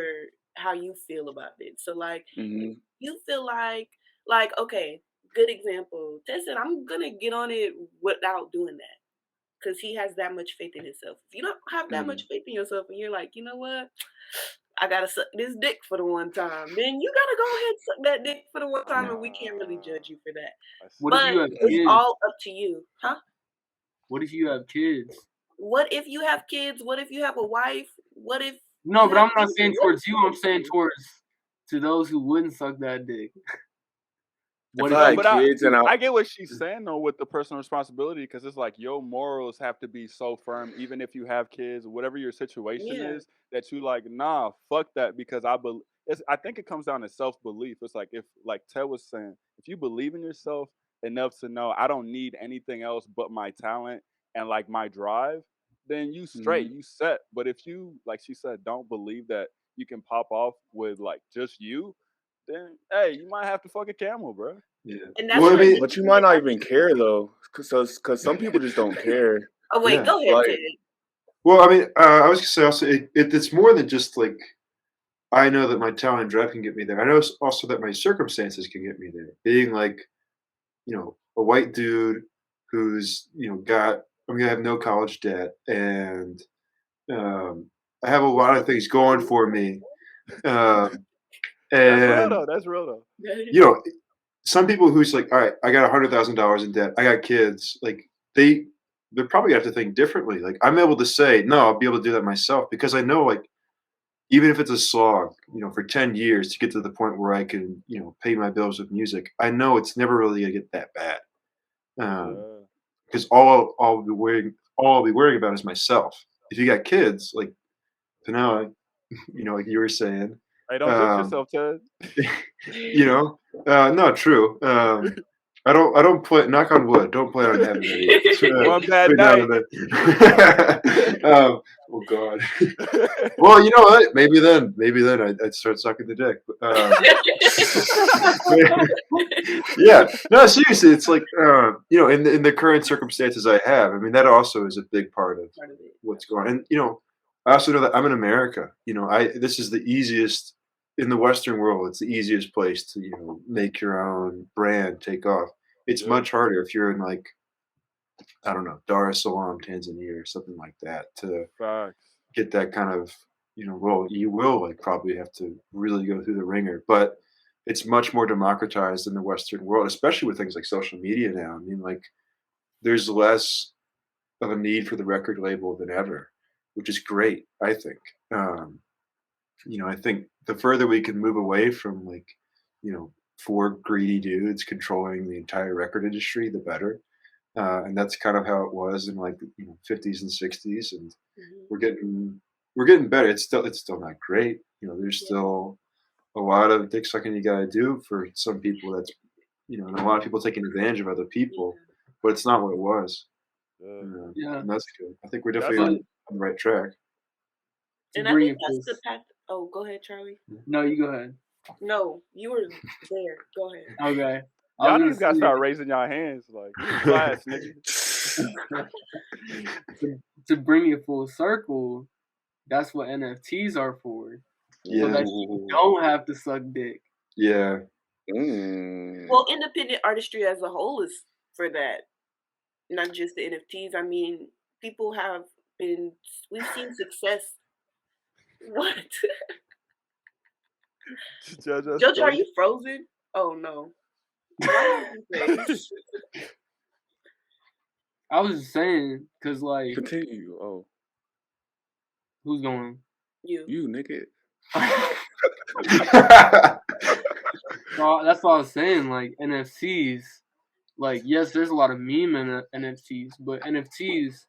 how you feel about it. So like Mhm. you feel like okay, good example. Ted said I'm gonna get on it without doing that because he has that much faith in himself. If you don't have that much faith in yourself and you're like, you know what, I gotta suck this dick for the one time, then you gotta go ahead and suck that dick for the one time, and we can't really judge you for that. What But if you have it's kids? all up to you, huh? What if you have kids? What if you have kids? What if you have a wife? What if No, you but have I'm not kids? saying towards you. I'm saying to those who wouldn't suck that dick. What If if I you had kids and I get what she's saying though with the personal responsibility, because it's like your morals have to be so firm, even if you have kids, whatever your situation Yeah. is, that you like, nah, fuck that, because I think it comes down to self belief. It's like if, like Ted was saying, if you believe in yourself enough to know I don't need anything else but my talent and like my drive, then you straight, you set. But if you, like she said, don't believe that you can pop off with like just you, then hey, you might have to fuck a camel, bro. Yeah. And that's Well, I what mean, But you might not even care though, because some people just don't care. Oh wait, Yeah. go ahead, Like- Ted. well, I mean, I was gonna say also, it's more than just like I know that my talent and drive can get me there. I know also that my circumstances can get me there. Being like, you know, a white dude who's I'm gonna have no college debt, and I have a lot of things going for me. That's real And though. That's real though. you know, some people who's like, all right, I got $100,000 in debt. I got kids. Like they're probably have to think differently. Like I'm able to say, no, I'll be able to do that myself because I know, like, even if it's a slog, for 10 years to get to the point where I can, pay my bills with music, I know it's never really gonna get that bad. Because all I'll be worrying about is myself. If you got kids, like Penile, like you were saying, Hey, don't jinx yourself, Ted. no, true. I don't play. Knock on wood. Don't plan on having any. One bad night. Oh God. Well, you know what? Maybe then I'd start sucking the dick. Yeah. No, seriously, it's like in the current circumstances I have. I mean, that also is a big part of what's going on. And I also know that I'm in America. This is the easiest in the Western world. It's the easiest place to make your own brand take off. It's much harder if you're in, like, I don't know, Dar es Salaam, Tanzania, or something like that, to get that kind of role. You will like probably have to really go through the ringer, but it's much more democratized in the Western world, especially with things like social media now. I mean, like, there's less of a need for the record label than ever. which is great, I think. I think the further we can move away from like, 4 greedy dudes controlling the entire record industry, the better. And that's kind of how it was in like 50s and 60s, and we're getting better. It's still not great. There's still a lot of dick sucking you gotta do for some people. That's and a lot of people taking advantage of other people, but it's not what it was. And that's good. I think we're definitely on the right track. And I think that's the path. Oh, go ahead, Charlie. No, you go ahead. No, you were there. Go ahead. Okay. Y'all niggas gotta start raising y'all hands, like class, nigga. To bring it full circle, that's what NFTs are for. Yeah. So that you don't have to suck dick. Yeah. Well, independent artistry as a whole is for that, not just the NFTs. I mean, we've seen success. What? Judge, are you frozen? Oh no. I was just saying, cause like continue. Oh, who's going? You nigga. So that's what I was saying. Like NFTs, like yes, there's a lot of meme in NFTs, but NFTs,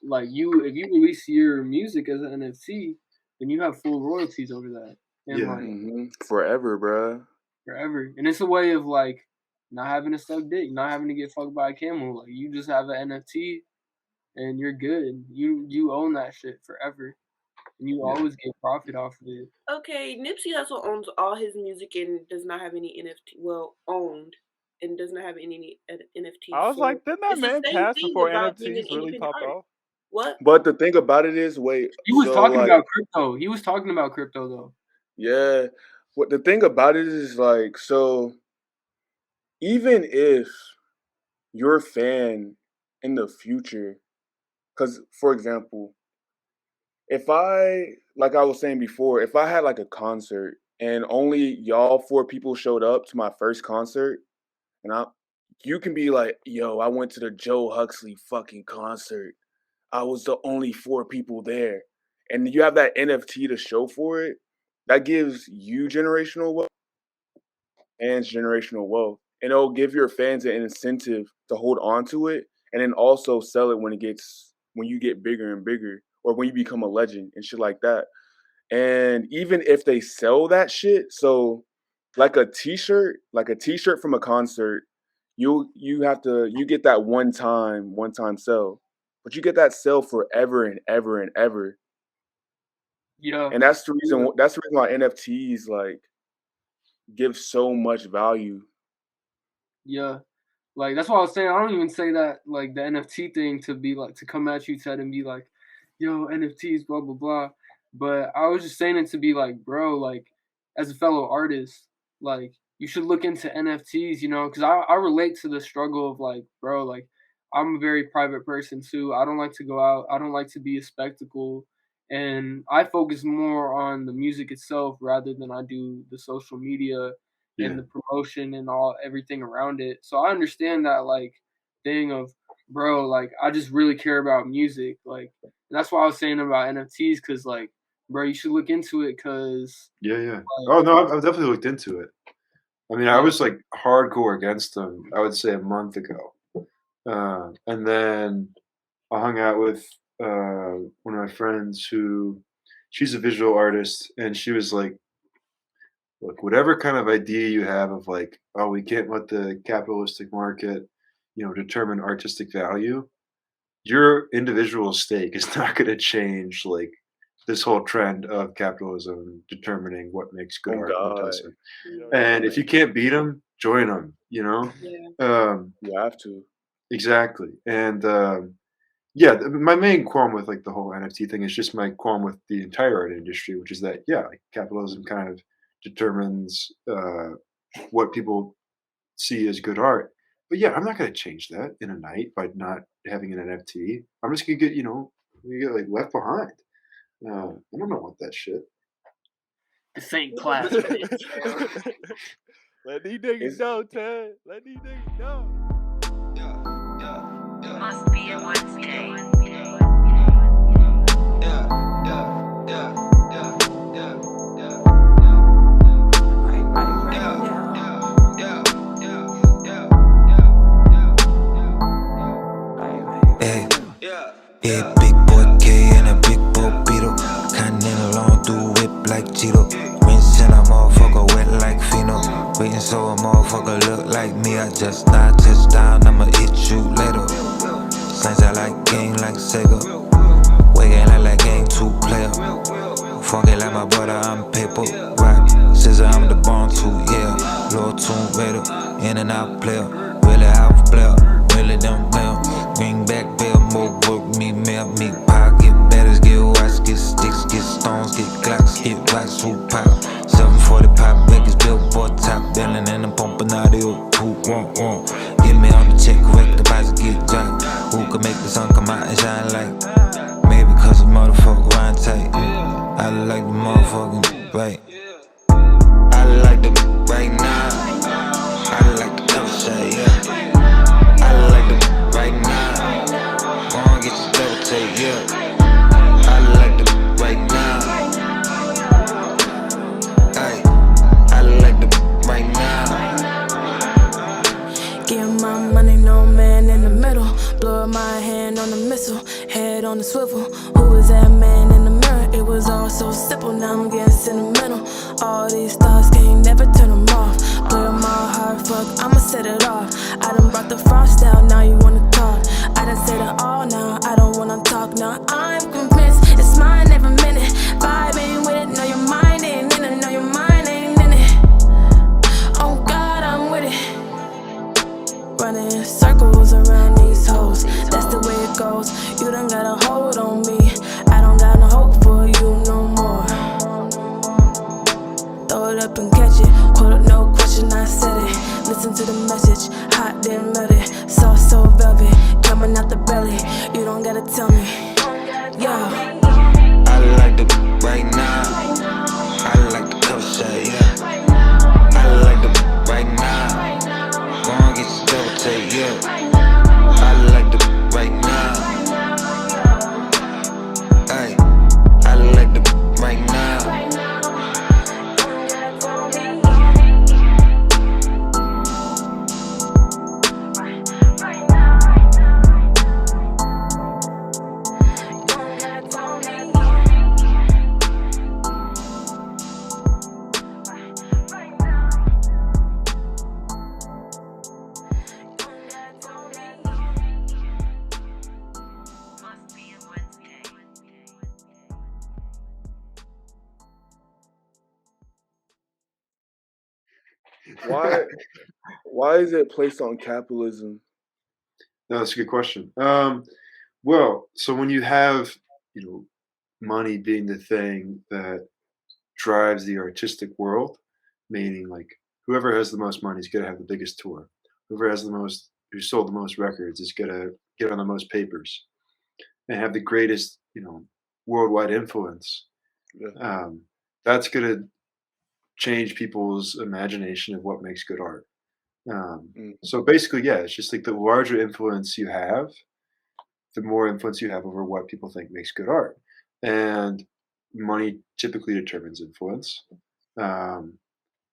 like if you release your music as an NFT, then you have full royalties over that. And Forever, bruh. Forever. And it's a way of like not having to suck dick, not having to get fucked by a camel. Like you just have an NFT and you're good. You own that shit forever. And you always get profit off of it. Okay, Nipsey Hussle owns all his music and does not have any NFT. Well, owned and does not have any NFTs. I was like, didn't that man pass before NFTs really popped off? What? But the thing about it is, he was talking about crypto. He was talking about crypto though. Yeah. What the thing about it is like, so even if you're a fan in the future, because for example, if like I was saying before, if I had like a concert and only y'all 4 people showed up to my first concert, and you can be like, yo, I went to the Joe Huxley fucking concert. I was the only 4 people there. And you have that NFT to show for it. That gives you generational wealth and generational wealth. And it'll give your fans an incentive to hold on to it and then also sell it when you get bigger and bigger or when you become a legend and shit like that. And even if they sell that shit, so like a t-shirt from a concert, you get that one time sell. But you get that sell forever and ever and ever. Yeah. And that's the reason why NFTs like give so much value. Yeah. Like that's what I was saying. I don't even say that like the NFT thing to be like to come at you Ted and be like, yo, NFTs, blah blah blah. But I was just saying it to be like, bro, like as a fellow artist, like you should look into NFTs, because I relate to the struggle of like, bro, like I'm a very private person too. I don't like to go out. I don't like to be a spectacle. And I focus more on the music itself rather than I do the social media and the promotion and everything around it. So I understand that like thing of, bro, like I just really care about music. Like that's why I was saying about NFTs, because like, bro, you should look into it because Like, oh no, I've definitely looked into it. I mean, I was like hardcore against them, I would say a month ago. And then I hung out with one of my friends she's a visual artist, and she was like, look, whatever kind of idea you have of like, oh, we can't let the capitalistic market, determine artistic value, your individual stake is not going to change like this whole trend of capitalism determining what makes good art. And if you can't beat them, join them, you have to. Exactly. And my main qualm with like the whole NFT thing is just my qualm with the entire art industry, which is that like capitalism kind of determines what people see as good art. But I'm not going to change that in a night by not having an NFT. I'm just going to get like left behind. I don't want that shit. This ain't class. Let these niggas know, Ted. Let these niggas know. Must be a Wednesday. Yeah, big boy K and a big boy Beetle. Continental on through whip like Cheeto. Rinse and a motherfucker wet like Fino. Waiting so a motherfucker look like me. I just not touchdown, I'ma hit you later. Since I like game like Sega. Waking like game 2 player. Funky like my brother, I'm paper. Rock, scissor, I'm the bone too, yeah. Lord Tomb Raider, in and out player. Really out player, really don't player. Greenback bill, more work, me, mail, me, pocket. Batters get watch, get sticks, get stones, get glocks, get rocks, who pop. 740 pop, Vegas, billboard, top billing, and I'm pumping audio. Who want? Get me on the check, correct deposit, get dropped. Who can make the sun come out and shine like? Maybe cause the motherfucker rhyme tight. I like the motherfucking right. I like the right now. I like the outside, yeah. I like the right now. Go on, get your double take, yeah. I like the right now. Ay, I like the right now. Get my money, no man in the middle. Blow my hand on the missile, head on the swivel. Who was that man in the mirror? It was all so simple, now I'm getting sentimental. All these stars can't never turn them off. Play with my heart, fuck, I'ma set it off. I done brought the frost down, now you wanna talk. I done said it all now, I don't wanna talk now. I'm convinced it's mine every minute. Vibe ain't with it, no your mind ain't in it, no your mind ain't in it. Oh God, I'm with it. Running in circles around these hoes, that's the way it goes. You done got a hold on me, I don't got no hope for you no more. Throw it up and catch it, hold up, no question, I said it. Listen to the message, hot then melted, sauce so velvet, coming out the belly. You don't gotta tell me, yeah. I like the right now. I like the outside, yeah. I like the right now. Go on, get your double take, yeah. I like the right now. Ay, I like the right now. Why is it placed on capitalism? No, that's a good question. Well, so when you have, money being the thing that drives the artistic world, meaning like whoever has the most money is gonna have the biggest tour. Whoever has who sold the most records is gonna get on the most papers and have the greatest, worldwide influence. Yeah. That's gonna change people's imagination of what makes good art. So basically, yeah, it's just like the larger influence you have, the more influence you have over what people think makes good art. And money typically determines influence. And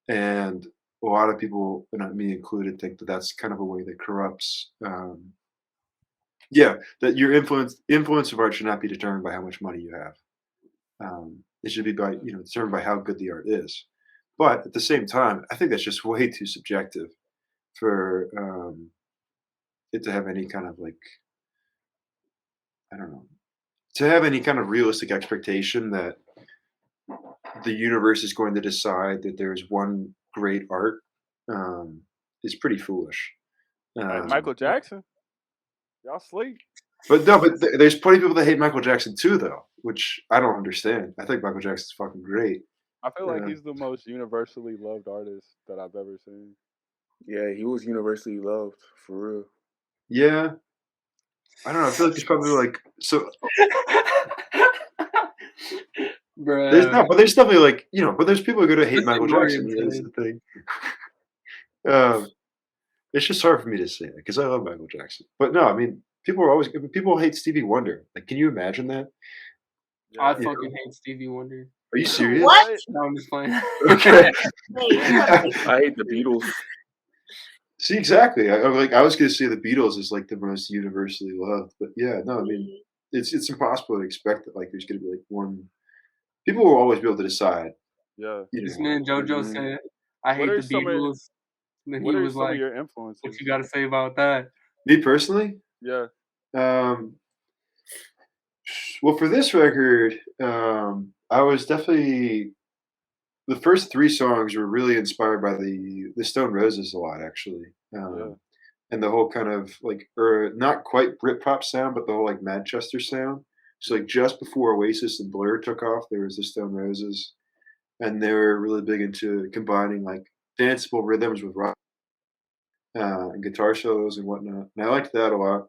a lot of people, and me included, think that that's kind of a way that corrupts. That your influence of art should not be determined by how much money you have. It should be determined by how good the art is. But at the same time, I think that's just way too subjective for it to have any kind of to have any kind of realistic expectation that the universe is going to decide that there's one great art is pretty foolish. Michael Jackson, y'all sleep. But there's plenty of people that hate Michael Jackson too, though, which I don't understand. I think Michael Jackson's fucking great. I feel like he's the most universally loved artist that I've ever seen. Yeah, he was universally loved, for real. Yeah. I don't know. I feel like he's probably Bruh. There's definitely but there's people who are going to hate Michael Jackson. That's the thing. It's just hard for me to say that because I love Michael Jackson. But no, I mean, people hate Stevie Wonder. Like, can you imagine that? I fucking hate Stevie Wonder. Are you serious? What? No, I'm just playing. Okay. I hate the Beatles. See, exactly. I was going to say the Beatles is like the most universally loved, but yeah, no, I mean, it's impossible to expect that like there's gonna be like one. People will always be able to decide. Yeah. This man JoJo said, "I What hate are the some of Beatles." And then he what are was some of like, your "What influences? you got to say about that?" Me personally, Yeah. Well, for this record, I was definitely the first 3 songs were really inspired by the Stone Roses a lot, actually. Yeah. And the whole kind of like, not quite Britpop sound, but the whole like Manchester sound. So like just before Oasis and Blur took off, there was the Stone Roses, and they were really big into combining like danceable rhythms with rock and guitar solos and whatnot. And I liked that a lot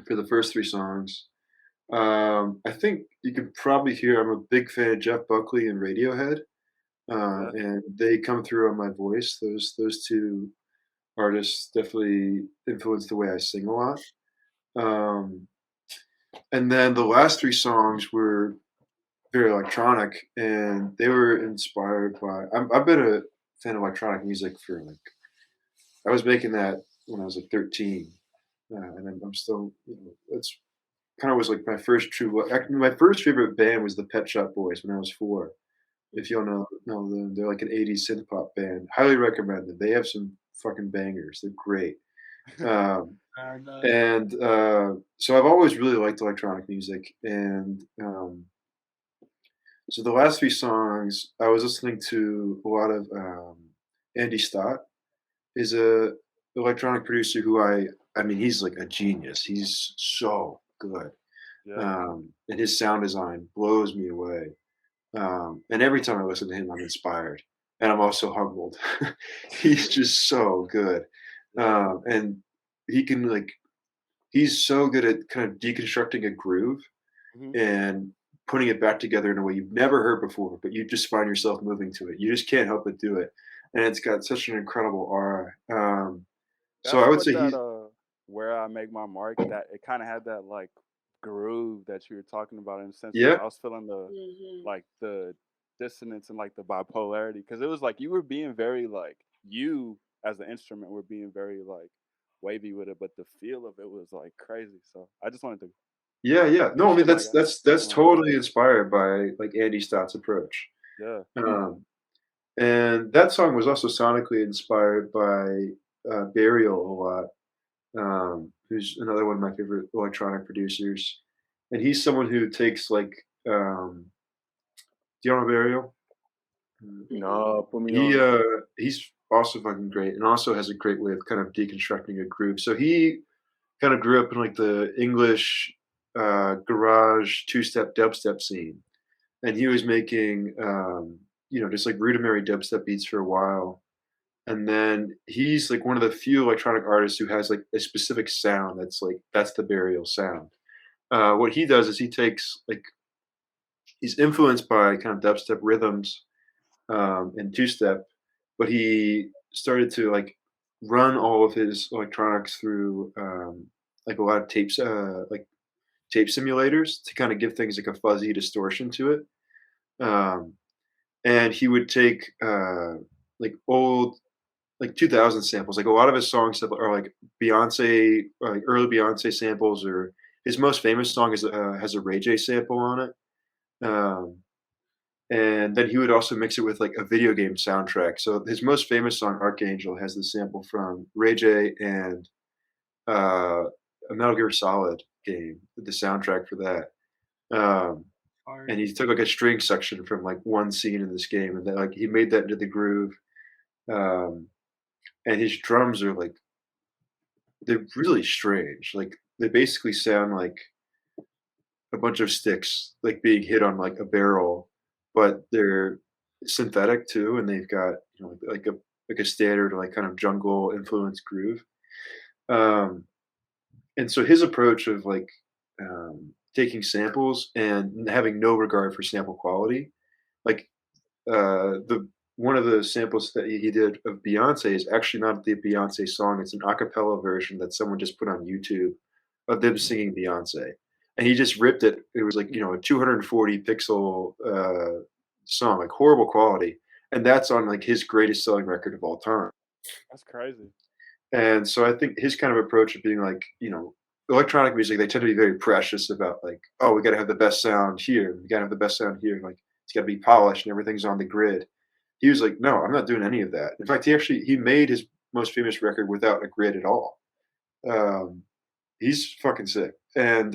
for the first 3 songs. I think you can probably hear I'm a big fan of Jeff Buckley and Radiohead, Yeah. and they come through on my voice. Those 2 artists definitely influence the way I sing a lot. And then the last 3 songs were very electronic, and they were inspired by. I've been a fan of electronic music for like. I was making that when I was like 13, and I'm still. It's kind of was like my first true. My first favorite band was the Pet Shop Boys when I was 4. If you don't know them, they're like an '80s synth pop band. Highly recommend them. They have some fucking bangers. They're great. And so I've always really liked electronic music, and so the last 3 songs I was listening to a lot of Andy Stott is a electronic producer who I mean he's like a genius. He's so good. Yeah. And his sound design blows me away. And every time I listen to him, I'm inspired, and I'm also humbled. He's just so good, and he can like he's so good at kind of deconstructing a groove Mhm. and putting it back together in a way you've never heard before, but you just find yourself moving to it. You just can't help but do it, and it's got such an incredible aura. So That's I would what say that he's Where I Make My Mark, that it kind of had that like groove that you were talking about in a sense. yeah, I was feeling the Mhm. like the dissonance and like the bipolarity because it was like you were being very like you as an instrument were being very like wavy with it, but the feel of it was like crazy. So I just wanted to yeah. No, I mean mention like that's something like that. totally inspired by like Andy Stott's approach. Yeah. Um, And that song was also sonically inspired by Burial a lot, who's another one of my favorite electronic producers. And he's someone who takes like, do you know Burial? No, put me He on. he's also fucking great, and also has a great way of kind of deconstructing a groove. So he kind of grew up in like the English garage 2-step dubstep scene, and he was making just like rudimentary dubstep beats for a while. And then he's like one of the few electronic artists who has like a specific sound that's the Burial sound. What he does is he takes like he's influenced by kind of dubstep rhythms and 2-step, but he started to like run all of his electronics through like a lot of like tape simulators to kind of give things like a fuzzy distortion to it. Um, and he would take like old like 2000 samples. Like a lot of his songs are like Beyonce, or like early Beyonce samples, or his most famous song has a Ray J sample on it. Um, and then he would also mix it with like a video game soundtrack. So his most famous song, Archangel, has the sample from Ray J and uh, a Metal Gear Solid game, the soundtrack for that. Um, and he took like a string section from like one scene in this game, and then like he made that into the groove. Um, and his drums are like they're really strange. Like they basically sound like a bunch of sticks like being hit on like a barrel, but they're synthetic too, and they've got like a standard like kind of jungle influence groove. Um, and so his approach of like taking samples and having no regard for sample quality, like the one of the samples that he did of Beyonce is actually not the Beyonce song. It's an a cappella version that someone just put on YouTube of them singing Beyonce. And he just ripped it. It was like, a 240 pixel song, like horrible quality. And that's on like his greatest selling record of all time. That's crazy. And so I think his kind of approach of being like, electronic music, they tend to be very precious about like, oh, we got to have the best sound here, we got to have the best sound here, like it's got to be polished and everything's on the grid. He was like, no, I'm not doing any of that. In fact, he made his most famous record without a grid at all. He's fucking sick. And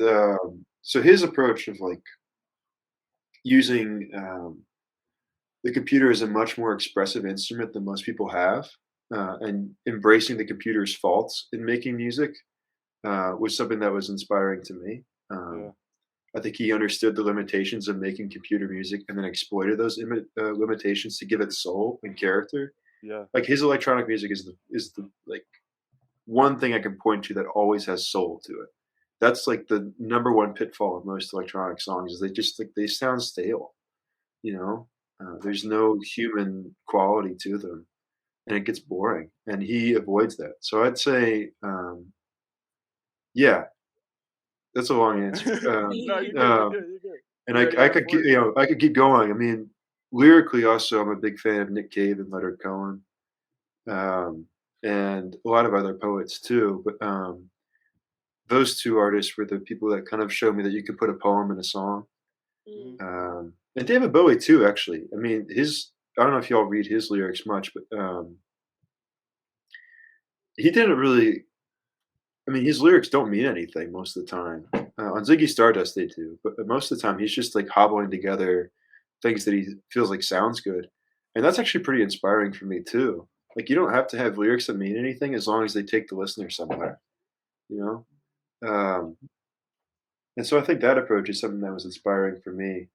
so his approach of like using the computer as a much more expressive instrument than most people have, and embracing the computer's faults in making music was something that was inspiring to me. I think he understood the limitations of making computer music and then exploited those limitations to give it soul and character. Yeah. Like his electronic music is the like one thing I can point to that always has soul to it. That's like the number one pitfall of most electronic songs is they just like they sound stale. You know, there's no human quality to them, and it gets boring. And he avoids that. So I'd say, yeah, that's a long answer. No, you're good, you're good. And I could I could keep going. I mean, lyrically, also, I'm a big fan of Nick Cave and Leonard Cohen, and a lot of other poets too. But those two artists were the people that kind of showed me that you could put a poem in a song. And David Bowie too, actually. I mean, I don't know if y'all read his lyrics much, but he didn't really. I mean, his lyrics don't mean anything most of the time. On Ziggy Stardust, they do, but most of the time, he's just like hobbling together things that he feels like sounds good, and that's actually pretty inspiring for me too. Like, you don't have to have lyrics that mean anything as long as they take the listener somewhere, you know. And so I think that approach is something that was inspiring for me,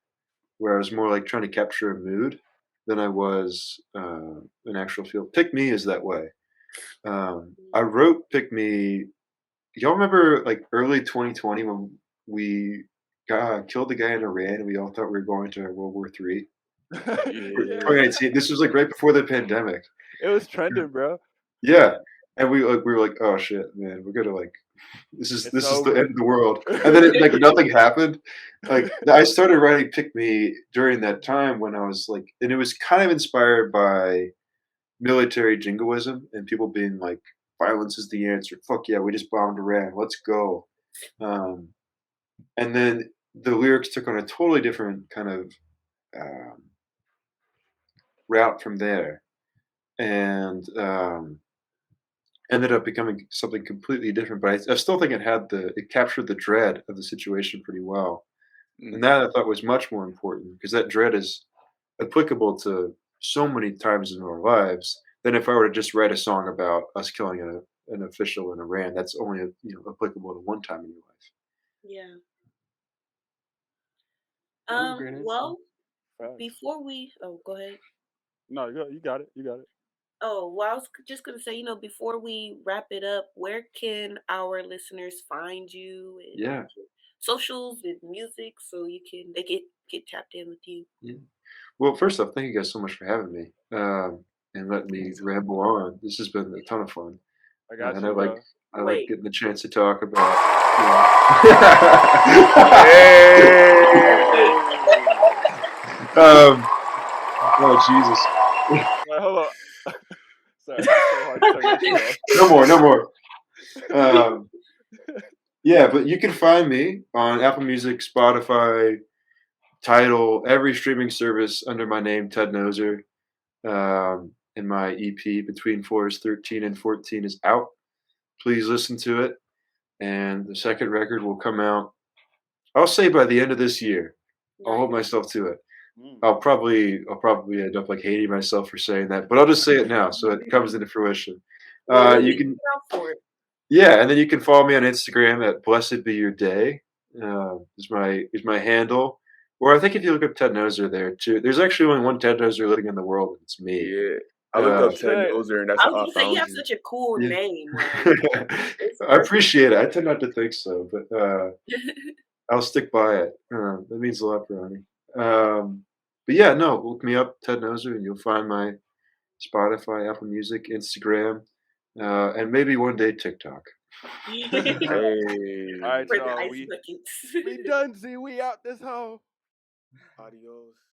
where I was more like trying to capture a mood than I was an actual feel. Pick Me is that way. I wrote Pick Me. Y'all remember like early 2020 when we killed the guy in Iran and we all thought we were going to World War III? 2019. This was like right before the pandemic. It was trending, bro. Yeah. And we were like, oh shit, man, we're gonna like this is the end of the world. And then like nothing happened. Like I started writing Pick Me during that time when I was like, and it was kind of inspired by military jingoism and people being like, violence is the answer. Fuck yeah, we just bombed Iran. Let's go. And then the lyrics took on a totally different kind of route from there, and ended up becoming something completely different. But I still think it captured the dread of the situation pretty well, and that I thought was much more important because that dread is applicable to so many times in our lives than if I were to just write a song about us killing an official in Iran. That's only applicable to one time in your life. Yeah. Well, before we go ahead. No, you got it. You got it. Oh, well, I was just gonna say, before we wrap it up, where can our listeners find you? And socials and music, so they get tapped in with you. Yeah. Well, first off, thank you guys so much for having me and letting me ramble on. This has been a ton of fun. I got and you. I like getting the chance to talk about. Oh Jesus! Wait, hold on. Sorry, it's so hard to turn this off. No more. Yeah, but you can find me on Apple Music, Spotify, Tidal, every streaming service under my name, Ted Noser. And my EP, Between Floors 13 and 14, is out. Please listen to it. And the second record will come out, I'll say by the end of this year. I'll hold myself to it. I'll probably end up like hating myself for saying that, but I'll just say it now so it comes into fruition. You can, and then you can follow me on Instagram at Blessed Be Your Day. Is my handle. Or I think if you look up Ted Noser there too, there's actually only one Ted Noser living in the world, and it's me. Yeah, I looked up Ted Noser, and that's I was gonna say you have such a cool name. I appreciate it. I tend not to think so, but I'll stick by it. That means a lot, Berhani. But yeah, no, look me up, Ted Noser, and you'll find my Spotify, Apple Music, Instagram, and maybe one day TikTok. Hey. All right, y'all. We done. See, we out this hole. Adios.